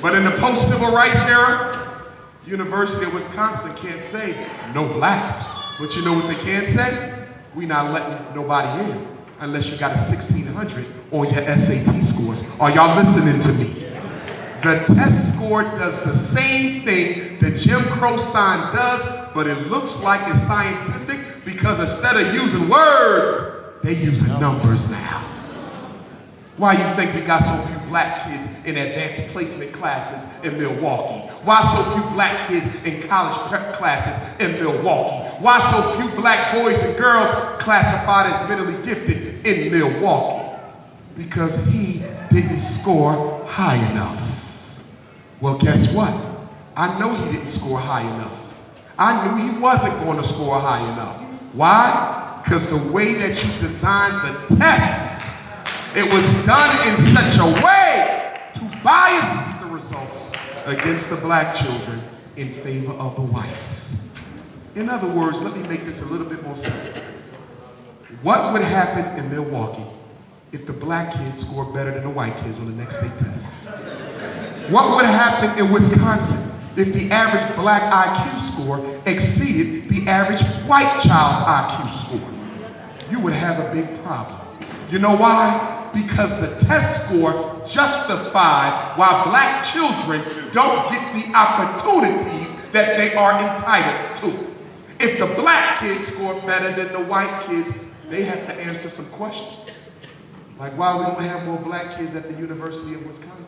But in the post-civil rights era, the University of Wisconsin can't say no blacks. But you know what they can say? We not letting nobody in unless you got a 1600 on your SAT scores. Are y'all listening to me? The test score does the same thing the Jim Crow sign does, but it looks like it's scientific because instead of using words, they're using numbers now. Why you think we got so few black kids in advanced placement classes in Milwaukee? Why so few black kids in college prep classes in Milwaukee? Why so few black boys and girls classified as mentally gifted in Milwaukee? Because he didn't score high enough. Well, guess what? I know he didn't score high enough. I knew he wasn't going to score high enough. Why? Because the way that you designed the test, it was done in such a way to bias the results against the black children in favor of the whites. In other words, let me make this a little bit more simple. What would happen in Milwaukee if the black kids scored better than the white kids on the next state test? What would happen in Wisconsin if the average black IQ score exceeded the average white child's IQ score? You would have a big problem. You know why? Because the test score justifies why black children don't get the opportunities that they are entitled to. If the black kids score better than the white kids, they have to answer some questions. Like why we don't have more black kids at the University of Wisconsin.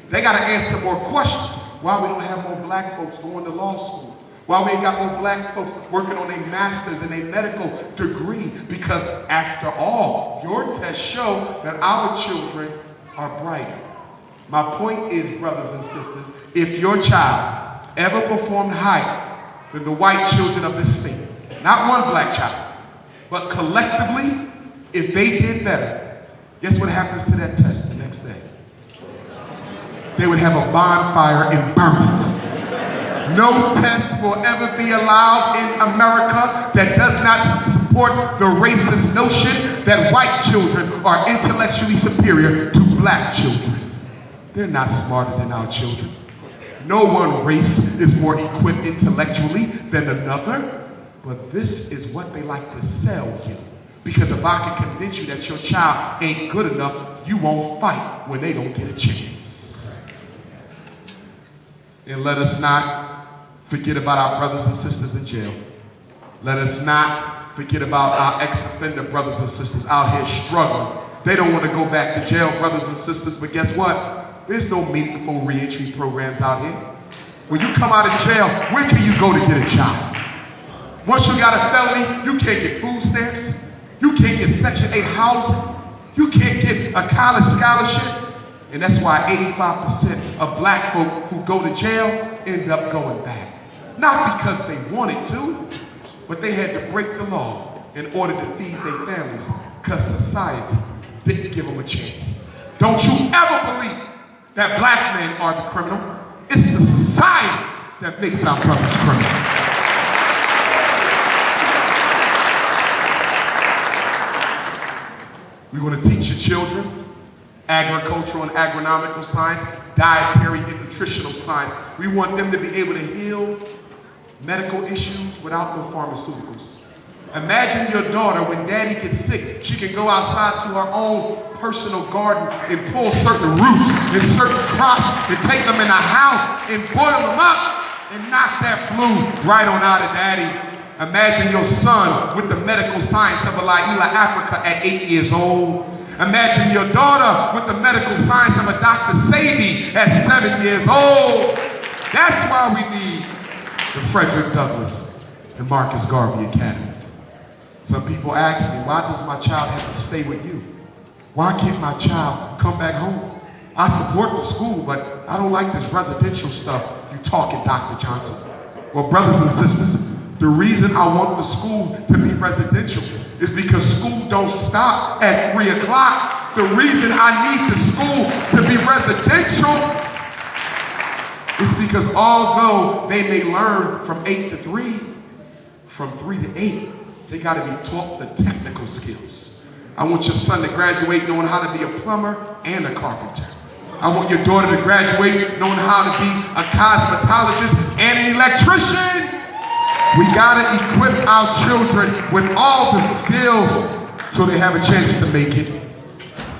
They got to answer more questions. Why we don't have more black folks going to law school. Why we ain't got more black folks working on a master's and a medical degree. Because after all, your tests show that our children are brighter. My point is, brothers and sisters, if your child ever performed higher than the white children of this state, not one black child, but collectively, if they did better, guess what happens to that test the next day? They would have a bonfire and burn it. No test will ever be allowed in America that does not support the racist notion that white children are intellectually superior to black children. They're not smarter than our children. No one race is more equipped intellectually than another, but this is what they like to sell you. Because if I can convince you that your child ain't good enough, you won't fight when they don't get a chance. And let us not forget about our brothers and sisters in jail. Let us not forget about our ex-offender brothers and sisters out here struggling. They don't want to go back to jail, brothers and sisters, but guess what? There's no meaningful reentry programs out here. When you come out of jail, where can you go to get a job? Once you got a felony, you can't get food stamps. You can't get Section 8 housing. You can't get a college scholarship. And that's why 85% of black folk who go to jail end up going back. Not because they wanted to, but they had to break the law in order to feed their families because society didn't give them a chance. Don't you ever believe that black men are the criminal. It's the society that makes our brothers criminal. We want to teach your children agricultural and agronomical science, dietary and nutritional science. We want them to be able to heal medical issues without no pharmaceuticals. Imagine your daughter, when daddy gets sick, she can go outside to her own personal garden and pull certain roots and certain crops and take them in the house and boil them up and knock that flu right on out of daddy. Imagine your son with the medical science of WWIII Africa at 8 years old. Imagine your daughter with the medical science of a Dr. Sadie at 7 years old. That's why we need the Frederick Douglass and Marcus Garvey Academy. Some people ask me, why does my child have to stay with you? Why can't my child come back home? I support the school, but I don't like this residential stuff you talking, Dr. Johnson. Well, brothers and sisters, the reason I want the school to be residential is because school don't stop at 3 o'clock. The reason I need the school to be residential is because although they may learn from 8 to 3, from 3 to 8, they got to be taught the technical skills. I want your son to graduate knowing how to be a plumber and a carpenter. I want your daughter to graduate knowing how to be a cosmetologist and an electrician. We gotta equip our children with all the skills so they have a chance to make it.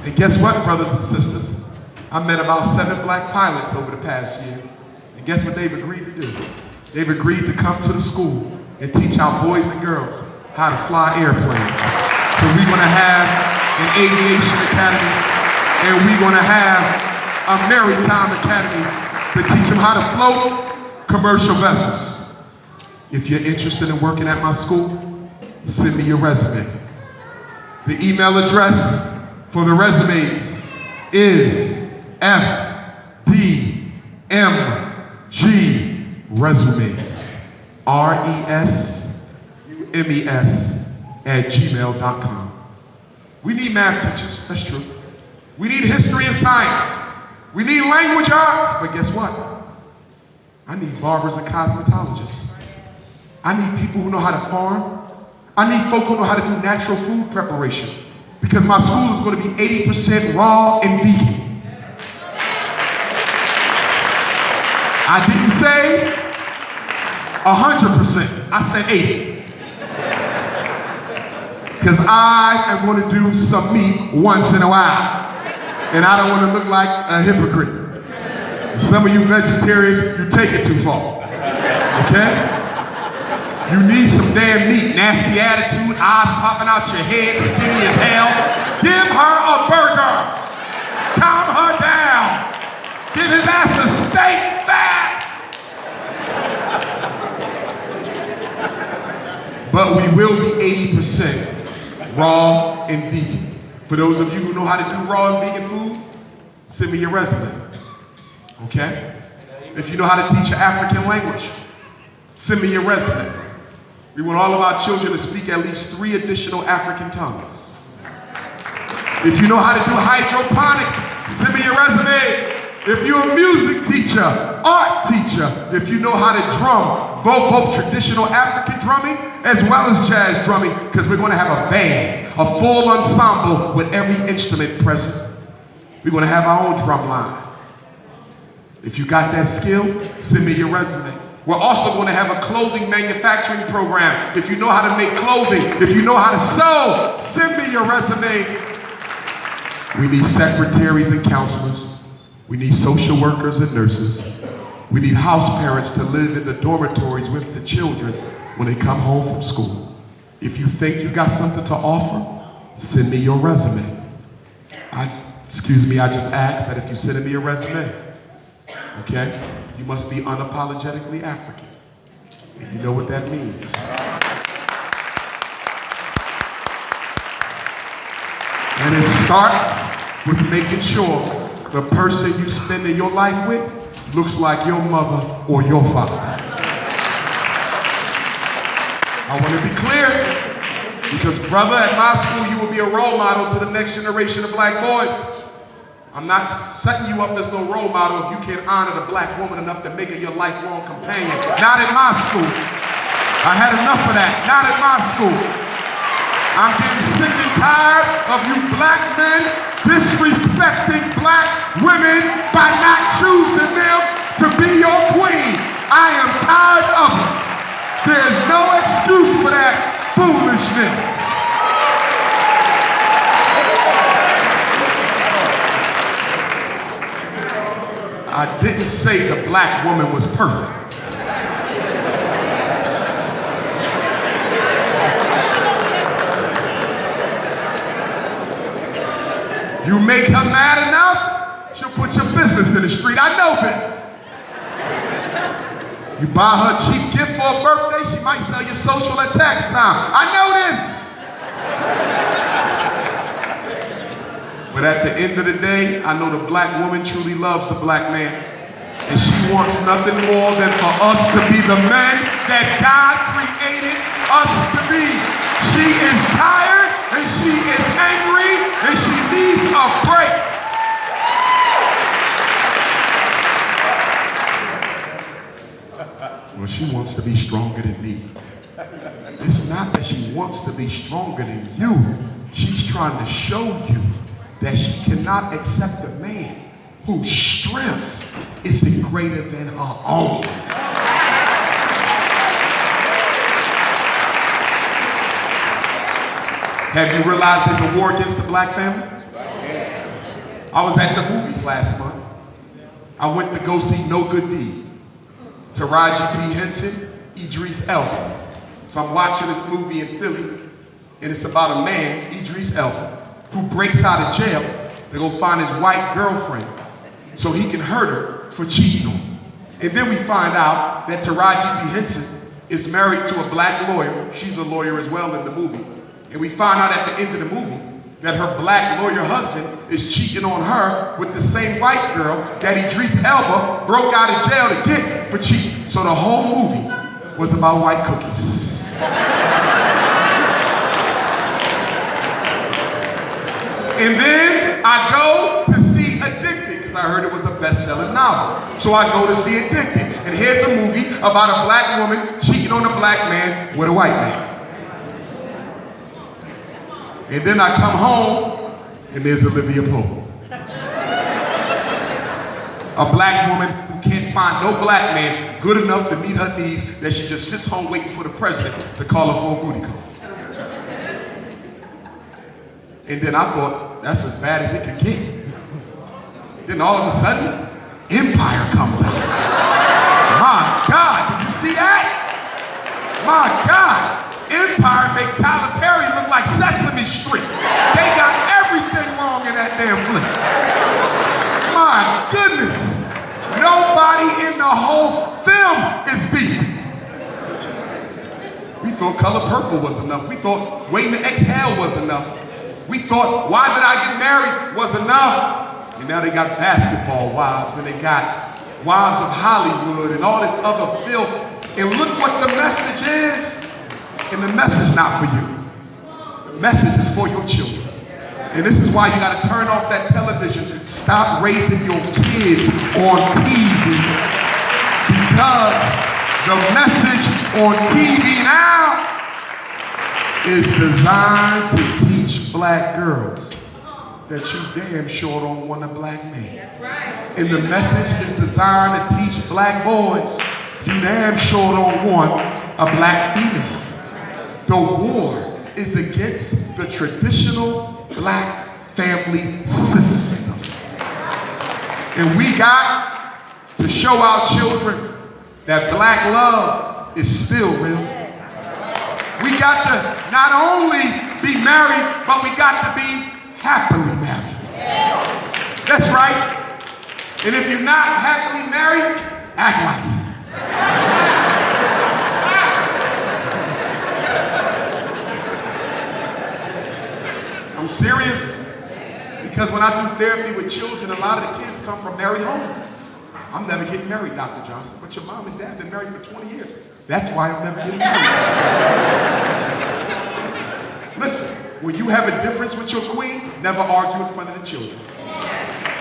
And guess what, brothers and sisters? I met about 7 black pilots over the past year. And guess what they've agreed to do? They've agreed to come to the school and teach our boys and girls how to fly airplanes. So we're gonna have an aviation academy, and we're gonna have a maritime academy to teach them how to float commercial vessels. If you're interested in working at my school, send me your resume. The email address for the resumes is fdmgresumes, resumes@gmail.com. We need math teachers, that's true. We need history and science. We need language arts, but guess what? I need barbers and cosmetologists. I need people who know how to farm. I need folk who know how to do natural food preparation, because my school is going to be 80% raw and vegan. I didn't say 100%, I said 80. Because I am going to do some meat once in a while. And I don't want to look like a hypocrite. Some of you vegetarians, you take it too far. Okay? You need some damn meat. Nasty attitude, eyes popping out your head, skinny as hell. Give her a burger. Calm her down. Give his ass a steak fast. But we will be 80% raw and vegan. For those of you who know how to do raw and vegan food, send me your resume. Okay? If you know how to teach an African language, send me your resume. We want all of our children to speak at least 3 additional African tongues. If you know how to do hydroponics, send me your resume. If you're a music teacher, art teacher, if you know how to drum, both traditional African drumming as well as jazz drumming, because we're going to have a band, a full ensemble with every instrument present. We're going to have our own drum line. If you got that skill, send me your resume. We're also going to have a clothing manufacturing program. If you know how to make clothing, if you know how to sew, send me your resume. We need secretaries and counselors. We need social workers and nurses. We need house parents to live in the dormitories with the children when they come home from school. If you think you got something to offer, send me your resume. I just asked that if you send me your resume, okay, you must be unapologetically African. And you know what that means. And it starts with making sure the person you spending your life with looks like your mother or your father. I want to be clear, because brother, at my school you will be a role model to the next generation of black boys. I'm not setting you up as no role model if you can't honor the black woman enough to make her your lifelong companion. Not in my school. I had enough of that. Not in my school. I'm getting sick and tired of you black men disrespecting black women by not choosing them to be your queen. I am tired of it. There's no excuse for that foolishness. I didn't say the black woman was perfect. You make her mad enough, she'll put your business in the street. I know this. You buy her a cheap gift for a birthday, she might sell you social at tax time. I know this. But at the end of the day, I know the black woman truly loves the black man. And she wants nothing more than for us to be the men that God created us to be. She is tired and she is angry and she needs a break. Well, she wants to be stronger than me. It's not that she wants to be stronger than you. She's trying to show you that she cannot accept a man whose strength is greater than her own. Have you realized there's a war against the black family? I was at the movies last month. I went to go see No Good Deed. Taraji P. Henson, Idris Elba. So I'm watching this movie in Philly, and it's about a man, Idris Elba, who breaks out of jail to go find his white girlfriend so he can hurt her for cheating on him. And then we find out that Taraji P. Henson is married to a black lawyer. She's a lawyer as well in the movie. And we find out at the end of the movie that her black lawyer husband is cheating on her with the same white girl that Idris Elba broke out of jail to get for cheating. So the whole movie was about white cookies. And then I go to see Addicted, because I heard it was a best-selling novel. So I go to see Addicted. And here's a movie about a black woman cheating on a black man with a white man. And then I come home, and there's Olivia Pope. A black woman who can't find no black man good enough to meet her needs, that she just sits home waiting for the president to call her for a booty call. And then I thought, that's as bad as it could get. Then all of a sudden, Empire comes out. My God, did you see that? My God. Empire make Tyler Perry look like Sesame Street. They got everything wrong in that damn flick. My goodness. Nobody in the whole film is decent. We thought Color Purple was enough. We thought Waiting to Exhale was enough. We thought Why Did I Get Married was enough. And now they got Basketball Wives, and they got Wives of Hollywood and all this other filth. And look what the message is. And the message not for you. The message is for your children. And this is why you got to turn off that television. Stop raising your kids on TV. Because the message on TV now is designed to teach black girls that you damn sure don't want a black man. And the message is designed to teach black boys you damn sure don't want a black female. The war is against the traditional black family system. And we got to show our children that black love is still real. We got to not only be married, but we got to be happily married. That's right. And if you're not happily married, act like it. I'm serious, because when I do therapy with children, a lot of the kids come from married homes. I'm never getting married, Dr. Johnson, but your mom and dad have been married for 20 years. That's why I'm never getting married. Listen, when you have a difference with your queen, never argue in front of the children.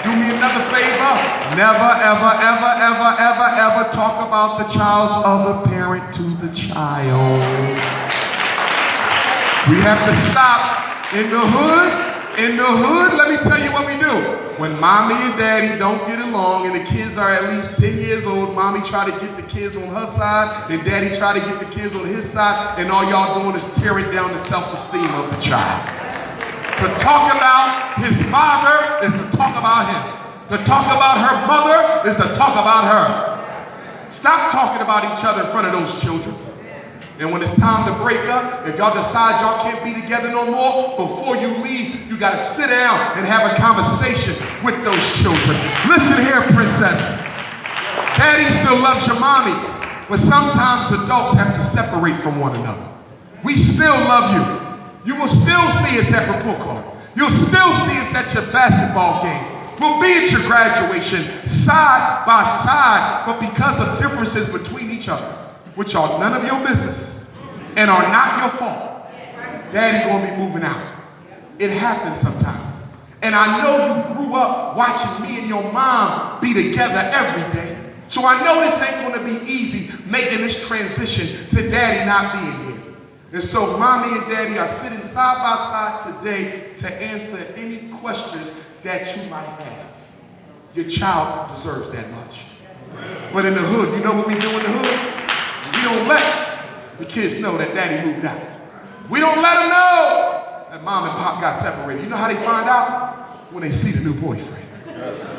Do me another favor. Never, ever, ever, ever, ever, ever talk about the child's other parent to the child. We have to stop. In the hood, let me tell you what we do. When mommy and daddy don't get along and the kids are at least 10 years old, mommy try to get the kids on her side and daddy try to get the kids on his side, and all y'all doing is tearing down the self-esteem of the child. To talk about his father is to talk about him. To talk about her mother is to talk about her. Stop talking about each other in front of those children. And when it's time to break up, if y'all decide y'all can't be together no more, before you leave, you got to sit down and have a conversation with those children. Listen here, princess. Daddy still loves your mommy, but sometimes adults have to separate from one another. We still love you. You will still see us at report card. You'll still see us at your basketball game. We'll be at your graduation side by side, but because of differences between each other, which are none of your business and are not your fault, Daddy gonna be moving out. It happens sometimes. And I know you grew up watching me and your mom be together every day. So I know this ain't gonna be easy making this transition to Daddy not being here. And so Mommy and Daddy are sitting side by side today to answer any questions that you might have. Your child deserves that much. But in the hood, you know what we do in the hood? We don't let the kids know that Daddy moved out. We don't let them know that Mom and Pop got separated. You know how they find out? When they see the new boyfriend.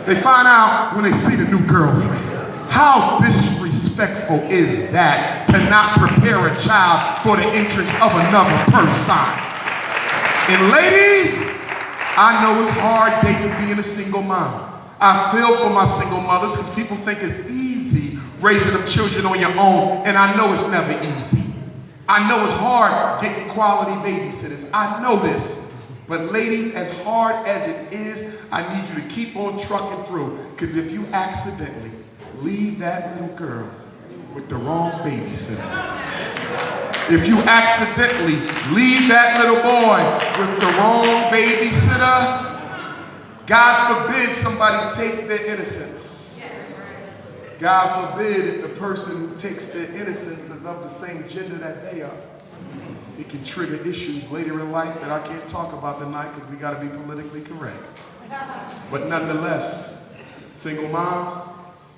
They find out when they see the new girlfriend. How disrespectful is that to not prepare a child for the entrance of another person? And ladies, I know it's hard dating being a single mom. I feel for my single mothers because people think it's easy raising them children on your own, and I know it's never easy. I know it's hard getting quality babysitters. I know this. But ladies, as hard as it is, I need you to keep on trucking through, because if you accidentally leave that little girl with the wrong babysitter, if you accidentally leave that little boy with the wrong babysitter, God forbid somebody take their innocence. God forbid if the person who takes their innocence is of the same gender that they are. It can trigger issues later in life that I can't talk about tonight because we got to be politically correct. But nonetheless, single moms,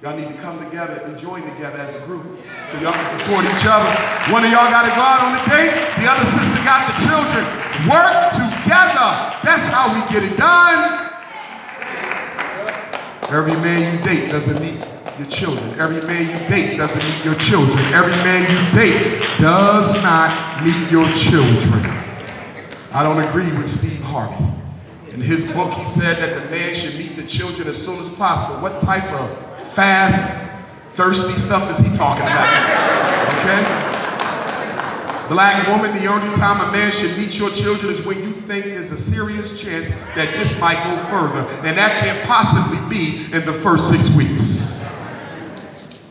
y'all need to come together and join together as a group so y'all can support each other. One of y'all got to go out on the date. The other sister got the children. Work together. That's how we get it done. Every man you date doesn't meet your children. Every man you date doesn't meet your children. Every man you date does not meet your children. I don't agree with Steve Harvey. In his book, he said that the man should meet the children as soon as possible. What type of fast, thirsty stuff is he talking about? Okay? Black woman, the only time a man should meet your children is when you think there's a serious chance that this might go further. And that can't possibly be in the first 6 weeks.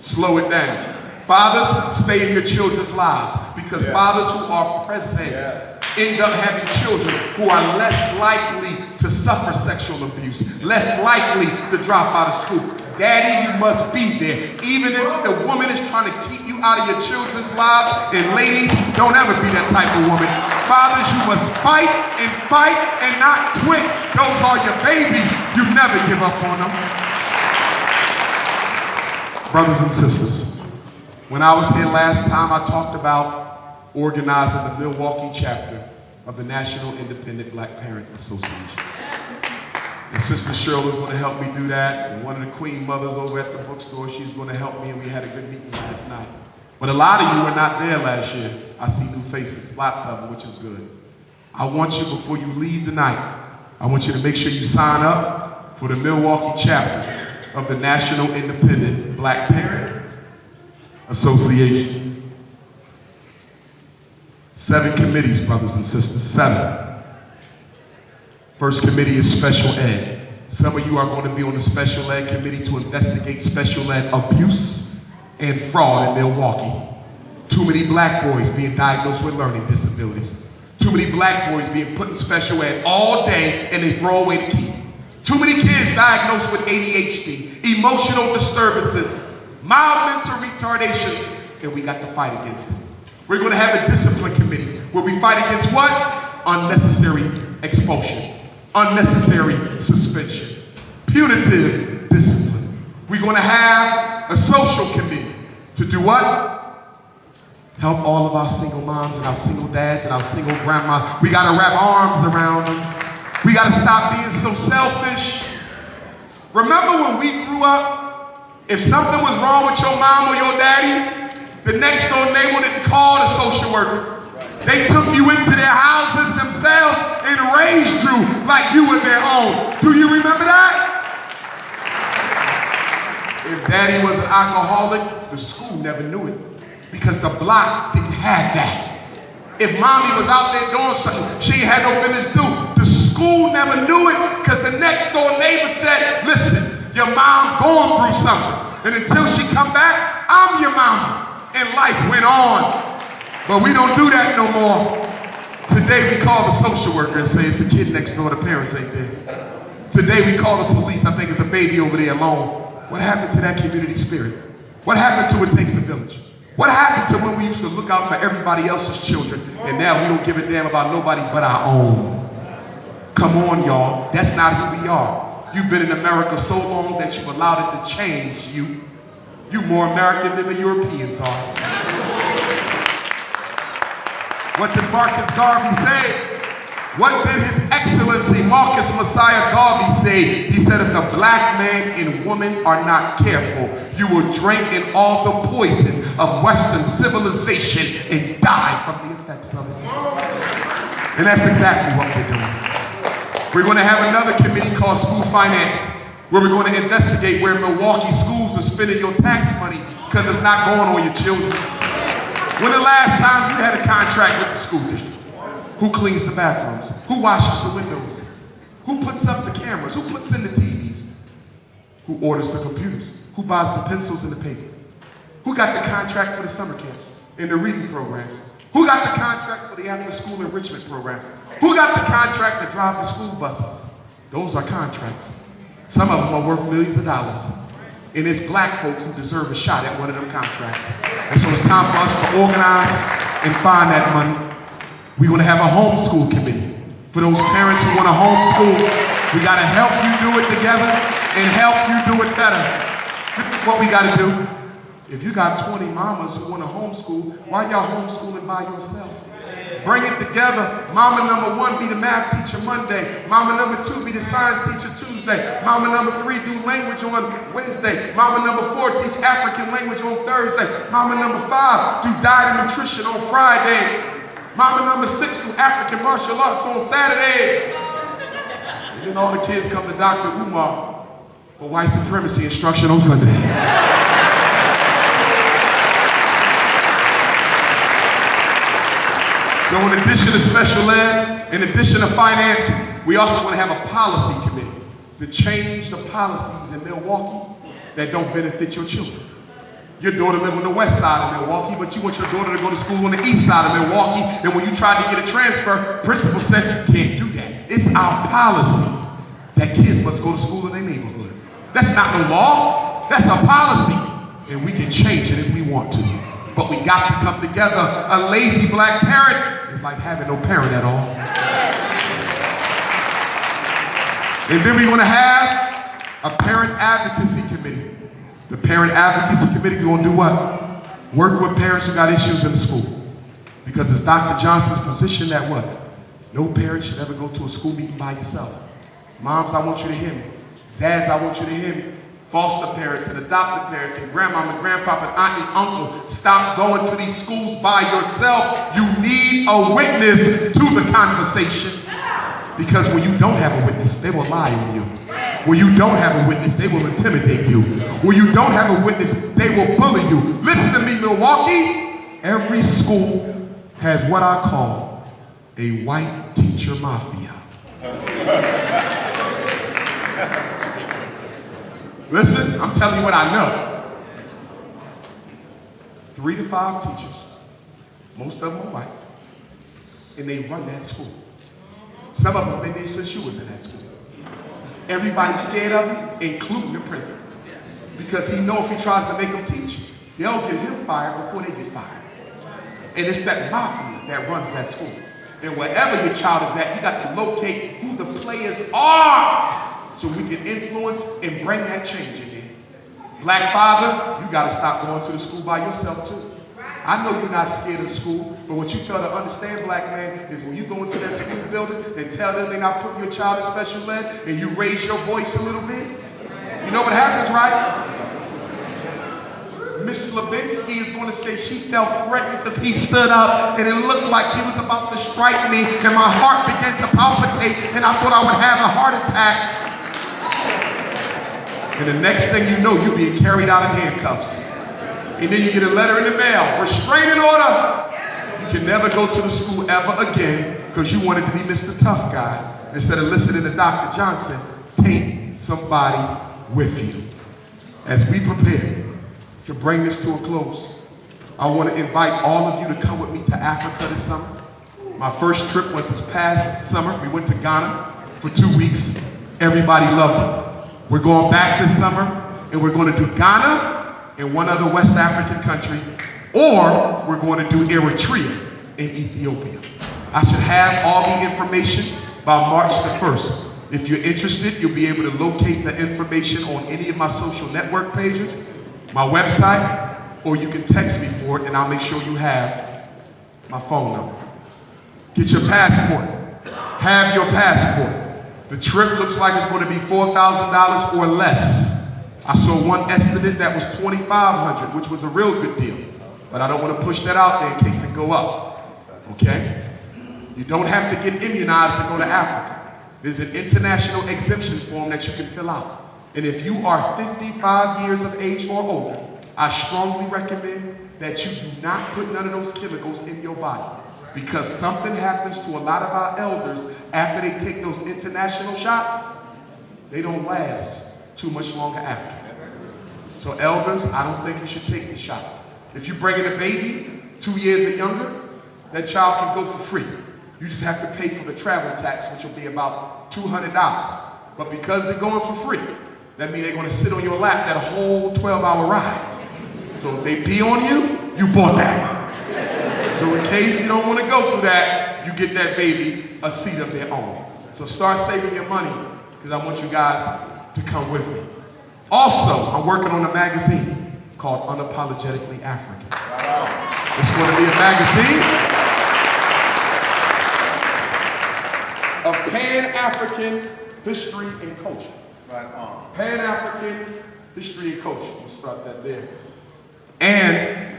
Slow it down. Fathers, stay in your children's lives, because fathers who are present end up having children who are less likely to suffer sexual abuse, less likely to drop out of school. Daddy, you must be there. Even if the woman is trying to keep you out of your children's lives, and ladies, don't ever be that type of woman. Fathers, you must fight and not quit. Those are your babies. You never give up on them. Brothers and sisters, when I was here last time, I talked about organizing the Milwaukee chapter of the National Independent Black Parent Association. And Sister Shirley's going to help me do that. And one of the queen mothers over at the bookstore, she's going to help me, and we had a good meeting last night. But a lot of you were not there last year. I see new faces, lots of them, which is good. I want you, before you leave tonight, I want you to make sure you sign up for the Milwaukee chapter of the National Independent Black Parent Association. 7 committees, brothers and sisters, 7. First committee is special ed. Some of you are going to be on the special ed committee to investigate special ed abuse and fraud in Milwaukee. Too many black boys being diagnosed with learning disabilities. Too many black boys being put in special ed all day and they throw away the key. Too many kids diagnosed with ADHD, emotional disturbances, mild mental retardation, and we got to fight against it. We're going to have a discipline committee where we fight against what? Unnecessary expulsion, unnecessary suspension, punitive discipline. We're going to have a social committee to do what? Help all of our single moms and our single dads and our single grandmas. We got to wrap arms around them. We got to stop being so selfish. Remember when we grew up, if something was wrong with your mom or your daddy, the next door neighbor didn't call the social worker. They took you into their houses themselves and raised you like you were their own. Do you remember that? If daddy was an alcoholic, the school never knew it because the block didn't have that. If mommy was out there doing something she had no business to do, the school school never knew it because the next door neighbor said, listen, your mom's going through something. And until she come back, I'm your mama. And life went on. But we don't do that no more. Today we call the social worker and say it's a kid next door, the parents ain't there. Today we call the police, I think it's a baby over there alone. What happened to that community spirit? What happened to It Takes a Village? What happened to when we used to look out for everybody else's children and now we don't give a damn about nobody but our own? Come on, y'all. That's not who we are. You've been in America so long that you've allowed it to change you. You're more American than the Europeans are. What did Marcus Garvey say? What did His Excellency Marcus Messiah Garvey say? He said, if the black man and woman are not careful, you will drink in all the poison of Western civilization and die from the effects of it. And that's exactly what we're doing. We're going to have another committee called School Finance, where we're going to investigate where Milwaukee schools are spending your tax money because it's not going on your children. When the last time you had a contract with the school district? Who cleans the bathrooms? Who washes the windows? Who puts up the cameras? Who puts in the TVs? Who orders the computers? Who buys the pencils and the paper? Who got the contract for the summer camps and the reading programs? Who got the contract for the after-school enrichment programs? Who got the contract to drive the school buses? Those are contracts. Some of them are worth millions of dollars. And it's black folk who deserve a shot at one of them contracts. And so it's time for us to organize and find that money. We're going to have a homeschool committee. For those parents who want to homeschool, we got to help you do it together and help you do it better. This is what we got to do. If you got 20 mamas who want to homeschool, why y'all homeschooling by yourself? Bring it together. Mama number 1 be the math teacher Monday. Mama number 2 be the science teacher Tuesday. Mama number 3 do language on Wednesday. Mama number 4 teach African language on Thursday. Mama number 5 do diet and nutrition on Friday. Mama number 6 do African martial arts on Saturday. And then all the kids come to Dr. Umar for white supremacy instruction on Sunday. So in addition to special ed, in addition to finance, we also want to have a policy committee to change the policies in Milwaukee that don't benefit your children. Your daughter lives on the west side of Milwaukee, but you want your daughter to go to school on the east side of Milwaukee, and when you try to get a transfer, principal said, you can't do that. It's our policy that kids must go to school in their neighborhood. That's not the law, that's a policy, and we can change it if we want to. But we got to come together. A lazy black parent is like having no parent at all. And then we want to have a parent advocacy committee. The parent advocacy committee, we're going to do what? Work with parents who got issues in the school. Because it's Dr. Johnson's position that what? No parent should ever go to a school meeting by yourself. Moms, I want you to hear me. Dads, I want you to hear me. Foster parents and adopted parents and grandmama and grandpapa and aunt and uncle, stop going to these schools by yourself. You need a witness to the conversation. Because when you don't have a witness, they will lie on you. When you don't have a witness, they will intimidate you. When you don't have a witness, they will bully you. Listen to me, Milwaukee. Every school has what I call a white teacher mafia. Listen, I'm telling you what I know. 3 to 5 teachers, most of them are white, and they run that school. Some of them have been there since you was in that school. Everybody's scared of him, including the principal. Because he knows if he tries to make them teach, they'll get him fired before they get fired. And it's that mafia that runs that school. And wherever your child is at, you got to locate who the players are so we can influence and bring that change again. Black father, you got to stop going to the school by yourself too. I know you're not scared of school, but what you fail to understand, black man, is when you go into that school building and tell them they're not putting your child in special ed and you raise your voice a little bit, you know what happens, right? Miss Slavinsky is going to say she felt threatened because he stood up and it looked like he was about to strike me and my heart began to palpitate and I thought I would have a heart attack. And the next thing you know, you're being carried out in handcuffs. And then you get a letter in the mail, restraining order. You can never go to the school ever again because you wanted to be Mr. Tough Guy. instead of listening to Dr. Johnson, take somebody with you. As we prepare to bring this to a close, I want to invite all of you to come with me to Africa this summer. My first trip was this past summer. We went to Ghana for 2 weeks. Everybody loved it. We're going back this summer, and we're going to do Ghana and one other West African country, or we're going to do Eritrea and Ethiopia. I should have all the information by March the 1st. If you're interested, you'll be able to locate the information on any of my social network pages, my website, or you can text me for it, and I'll make sure you have my phone number. Get your passport. Have your passport. The trip looks like it's going to be $4,000 or less. I saw one estimate that was $2,500, which was a real good deal. But I don't want to push that out there in case it go up. Okay? You don't have to get immunized to go to Africa. There's an international exemptions form that you can fill out. And if you are 55 years of age or older, I strongly recommend that you do not put none of those chemicals in your body. Because something happens to a lot of our elders after they take those international shots, they don't last too much longer after. So elders, I don't think you should take the shots. If you bring in a baby, 2 years or younger, that child can go for free. You just have to pay for the travel tax, which will be about $200. But because they're going for free, that means they're going to sit on your lap that whole 12-hour ride. So if they pee on you, you bought that. So in case you don't want to go through that, you get that baby a seat of their own. So start saving your money, because I want you guys to come with me. Also, I'm working on a magazine called Unapologetically African. It's going to be a magazine of Pan-African history and culture. Right on. Pan-African history and culture. We'll start that there. And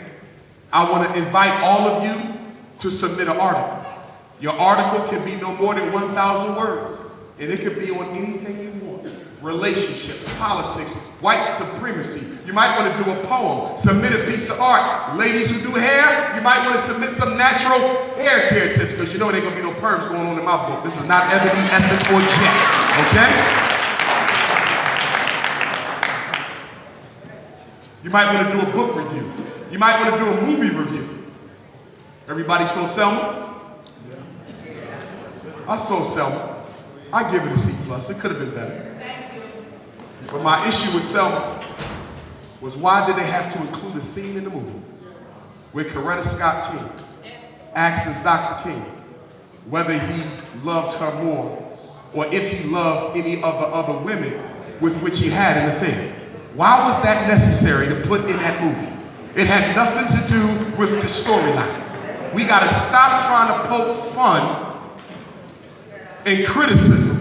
I want to invite all of you to submit an article. Your article can be no more than 1,000 words. And it can be on anything you want. Relationships, politics, white supremacy. You might want to do a poem, submit a piece of art. Ladies who do hair, you might want to submit some natural hair care tips, because you know there ain't going to be no perms going on in my book. This is not Ebony, Essence, or Jet. Okay? You might want to do a book review. You might want to do a movie review. Everybody saw Selma? I saw Selma. I give it a C+. It could have been better. But my issue with Selma was, why did they have to include a scene in the movie where Coretta Scott King asks Dr. King whether he loved her more or if he loved any of the other women with which he had an affair? Why was that necessary to put in that movie? It had nothing to do with the storyline. We got to stop trying to poke fun and criticism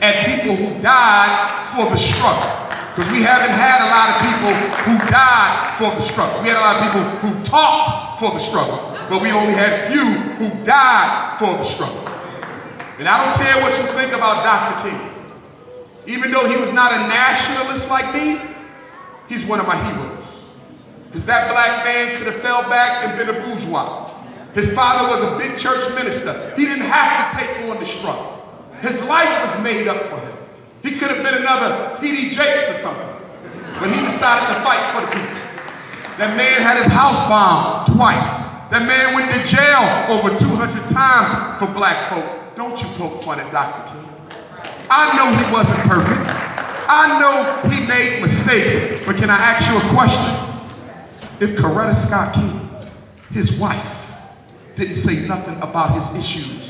at people who died for the struggle. Because we haven't had a lot of people who died for the struggle. We had a lot of people who talked for the struggle, but we only had few who died for the struggle. And I don't care what you think about Dr. King. Even though he was not a nationalist like me, he's one of my heroes. Because that black man could have fell back and been a bourgeois. His father was a big church minister. He didn't have to take on the struggle. His life was made up for him. He could have been another T.D. Jakes or something. But he decided to fight for the people. That man had his house bombed twice. That man went to jail over 200 times for black folk. Don't you poke fun at Dr. King. I know he wasn't perfect. I know he made mistakes. But can I ask you a question? If Coretta Scott King, his wife, didn't say nothing about his issues,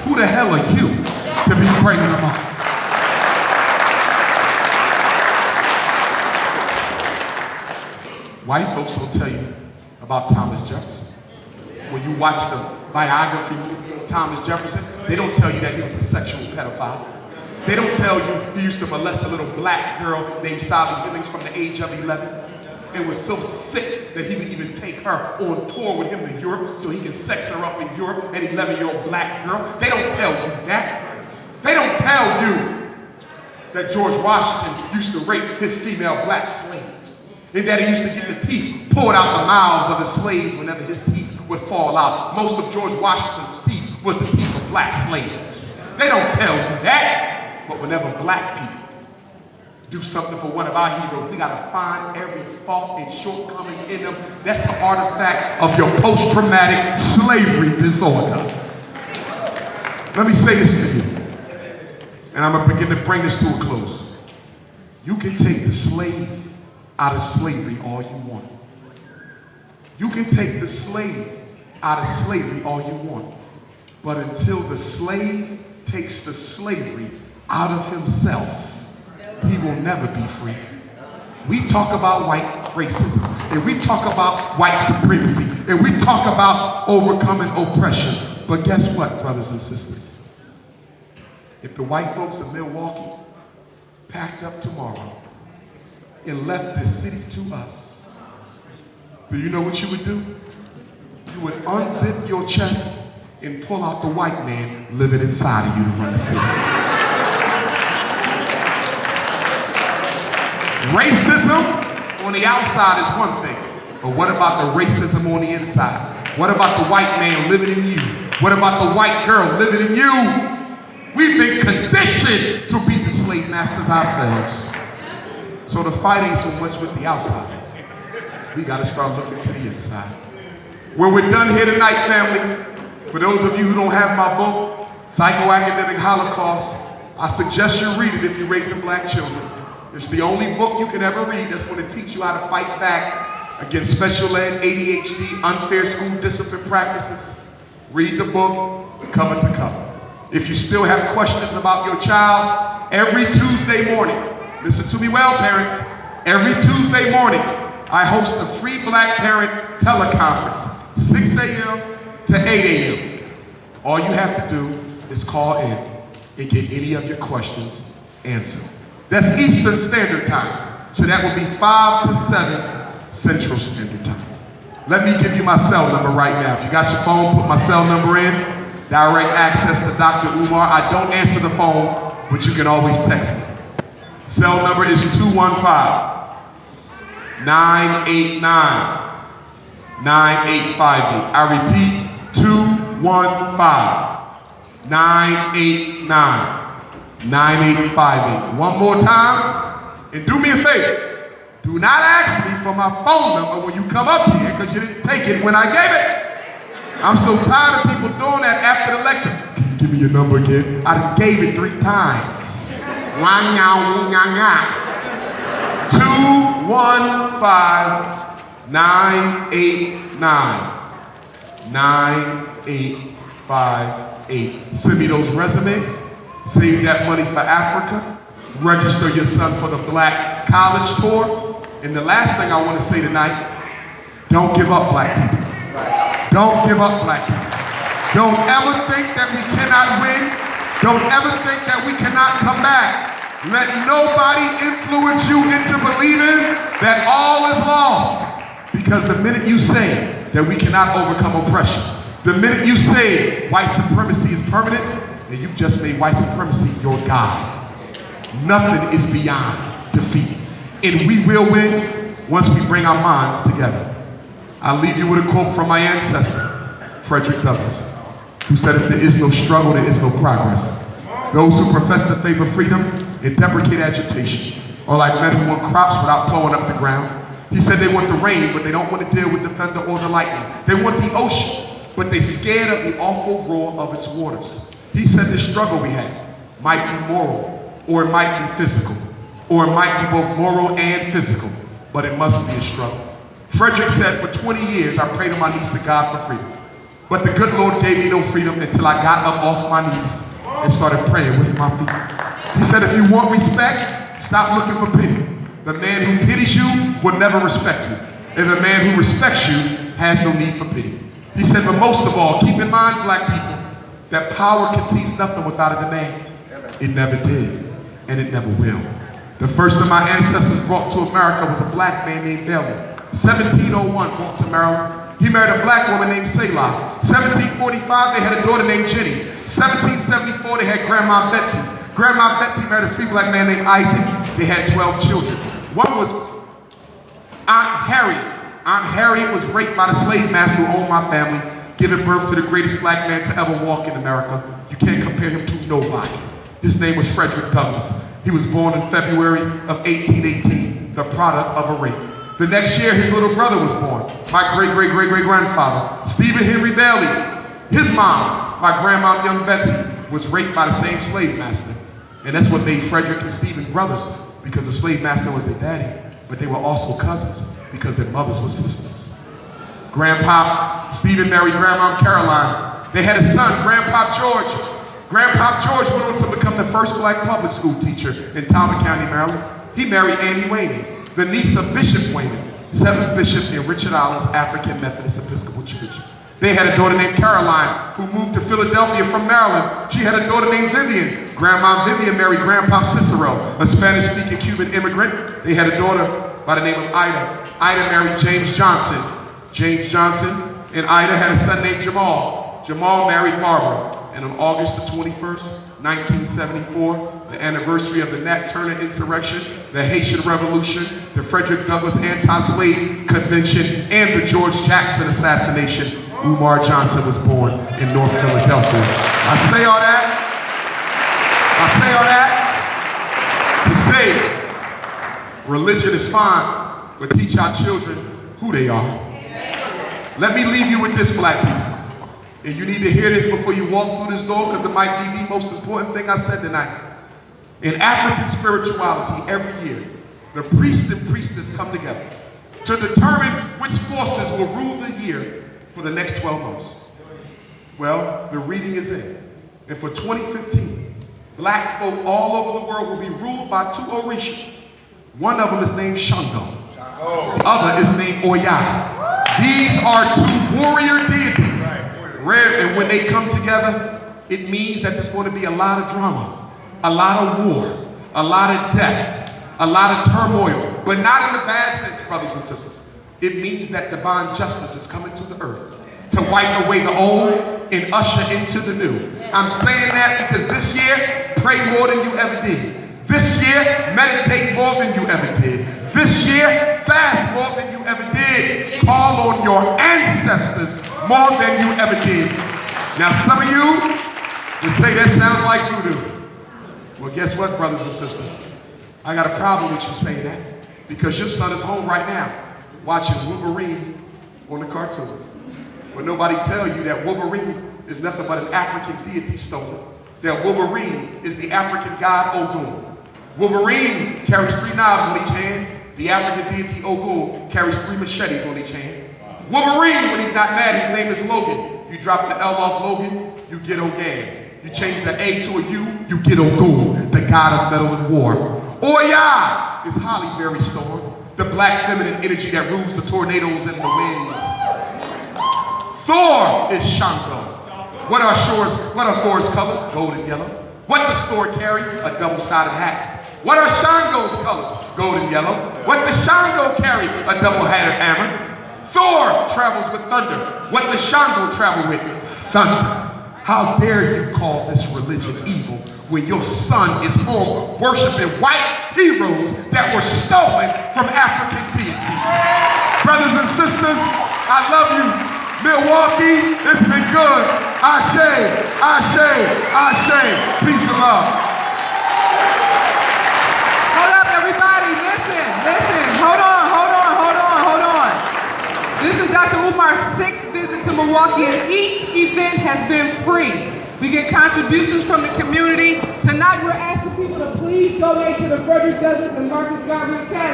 who the hell are you to be bringing them up? White folks will tell you about Thomas Jefferson. When you watch the biography of Thomas Jefferson, they don't tell you that he was a sexual pedophile. They don't tell you he used to molest a little black girl named Sally Hemings from the age of 11. And was so sick that he would even take her on tour with him to Europe so he can sex her up in Europe, an 11-year-old black girl. They don't tell you that. They don't tell you that George Washington used to rape his female black slaves, and that he used to get the teeth pulled out the mouths of the slaves whenever his teeth would fall out. Most of George Washington's teeth was the teeth of black slaves. They don't tell you that. But whenever black people do something for one of our heroes, we gotta find every fault and shortcoming in them. That's the artifact of your post-traumatic slavery disorder. Let me say this to you, and I'm gonna begin to bring this to a close. You can take the slave out of slavery all you want. You can take the slave out of slavery all you want. But until the slave takes the slavery out of himself, he will never be free. We talk about white racism, and we talk about white supremacy, and we talk about overcoming oppression. But guess what, brothers and sisters? If the white folks of Milwaukee packed up tomorrow and left this city to us, do you know what you would do? You would unzip your chest and pull out the white man living inside of you to run the city. Racism on the outside is one thing, but what about the racism on the inside? What about the white man living in you? What about the white girl living in you? We've been conditioned to be the slave masters ourselves. So the fight ain't so much with the outside. We got to start looking to the inside. When we're done here tonight, family, for those of you who don't have my book, Psychoacademic Holocaust, I suggest you read it if you're raising black children. It's the only book you can ever read that's going to teach you how to fight back against special ed, ADHD, unfair school discipline practices. Read the book cover to cover. If you still have questions about your child, every Tuesday morning, listen to me well, parents, every Tuesday morning, I host a free black parent teleconference, 6 a.m. to 8 a.m. All you have to do is call in and get any of your questions answered. That's Eastern Standard Time, so that would be 5 to 7 Central Standard Time. Let me give you my cell number right now. If you got your phone, put my cell number in. Direct access to Dr. Umar. I don't answer the phone, but you can always text me. Cell number is 215-989-9858. I repeat, 215-989-9858. One more time, and do me a favor. Do not ask me for my phone number when you come up here, because you didn't take it when I gave it. I'm so tired of people doing that after the lecture. Can you give me your number again? I done gave it 3 times. 215-989-9858. Send me those resumes. Save that money for Africa. Register your son for the Black College Tour. And the last thing I want to say tonight, don't give up, black people. Don't give up, black people. Don't ever think that we cannot win. Don't ever think that we cannot come back. Let nobody influence you into believing that all is lost. Because the minute you say that we cannot overcome oppression, the minute you say white supremacy is permanent, then you've just made white supremacy your God. Nothing is beyond defeat. And we will win once we bring our minds together. I'll leave you with a quote from my ancestor, Frederick Douglass, who said, if there is no struggle, there is no progress. Those who profess to favor freedom and deprecate agitation are like men who want crops without plowing up the ground. He said they want the rain, but they don't want to deal with the thunder or the lightning. They want the ocean, but they're scared of the awful roar of its waters. He said the struggle we have might be moral, or it might be physical, or it might be both moral and physical, but it must be a struggle. Frederick said, for 20 years, I prayed on my knees to God for freedom. But the good Lord gave me no freedom until I got up off my knees and started praying with my feet. He said, if you want respect, stop looking for pity. The man who pities you will never respect you. And the man who respects you has no need for pity. He said, but most of all, keep in mind, black people, that power concedes nothing without a demand. It never did, and it never will. The first of my ancestors brought to America was a black man named Bailey. 1701 brought to Maryland. He married a black woman named Selah. 1745, they had a daughter named Jenny. 1774, they had Grandma Betsy. Grandma Betsy married a free black man named Isaac. They had 12 children. One was Aunt Harriet. Aunt Harriet was raped by the slave master who owned my family, giving birth to the greatest black man to ever walk in America. You can't compare him to nobody. His name was Frederick Douglass. He was born in February of 1818, the product of a rape. The next year, his little brother was born, my great-great-great-great-grandfather, Stephen Henry Bailey. His mom, my grandma, young Betsy, was raped by the same slave master. And that's what made Frederick and Stephen brothers, because the slave master was their daddy, but they were also cousins, because their mothers were sisters. Grandpa Stephen married Grandma Caroline. They had a son, Grandpa George. Grandpa George went on to become the first black public school teacher in Talbot County, Maryland. He married Annie Waney, the niece of Bishop Waney, 7th Bishop in Richard Island's African Methodist Episcopal Church. They had a daughter named Caroline who moved to Philadelphia from Maryland. She had a daughter named Vivian. Grandma Vivian married Grandpa Cicero, a Spanish-speaking Cuban immigrant. They had a daughter by the name of Ida. Ida married James Johnson. James Johnson and Ida had a son named Jamal. Jamal married Barbara. And on August the 21st, 1974, the anniversary of the Nat Turner insurrection, the Haitian Revolution, the Frederick Douglass Anti-Slave Convention, and the George Jackson assassination, Umar Johnson was born in North Philadelphia. I say all that to say religion is fine, but teach our children who they are. Let me leave you with this, black people. And you need to hear this before you walk through this door, because it might be the most important thing I said tonight. In African spirituality, every year, the priest and priestess come together to determine which forces will rule the year for the next 12 months. Well, the reading is in. And for 2015, black folk all over the world will be ruled by two Orisha. One of them is named Shango. The other is named Oya. These are two warrior deities. Rare, and when they come together, it means that there's going to be a lot of drama, a lot of war, a lot of death, a lot of turmoil, but not in the bad sense, brothers and sisters. It means that divine justice is coming to the earth to wipe away the old and usher into the new. I'm saying that because this year, pray more than you ever did. This year, meditate more than you ever did. This year, fast more than you ever did. Call on your ancestors more than you ever did. Now, some of you will say that sounds like voodoo. Well, guess what, brothers and sisters? I got a problem with you saying that, because your son is home right now watching Wolverine on the cartoons. But nobody tell you that Wolverine is nothing but an African deity stolen. That Wolverine is the African god Ogun. Wolverine carries 3 knives on each hand. The African deity Ogun carries 3 machetes on each hand. Wolverine, when he's not mad, his name is Logan. You drop the L off Logan, you get Ogan. You change the A to a U, you get Ogun, the god of metal and war. Oya is Holly Berry Storm, the black feminine energy that rules the tornadoes and the winds. Thor is Shango. What are Thor's colors? Gold and yellow. What does Thor carry? A double-sided axe. What are Shango's colors? Gold and yellow. What does Shango carry? A double-headed hammer. Thor travels with thunder. What does Shango travel with? Thunder. How dare you call this religion evil when your son is home worshiping white heroes that were stolen from African deities? Brothers and sisters, I love you. Milwaukee, it's been good. Ashe, ashe, ashe. Peace and love. Hold up, everybody. Listen. Hold on. This is Dr. Umar's 6th visit to Milwaukee, and each event has been free. We get contributions from the community. Tonight, we're asking people to please donate to the Frederick Douglass and Marcus Garvey Academy.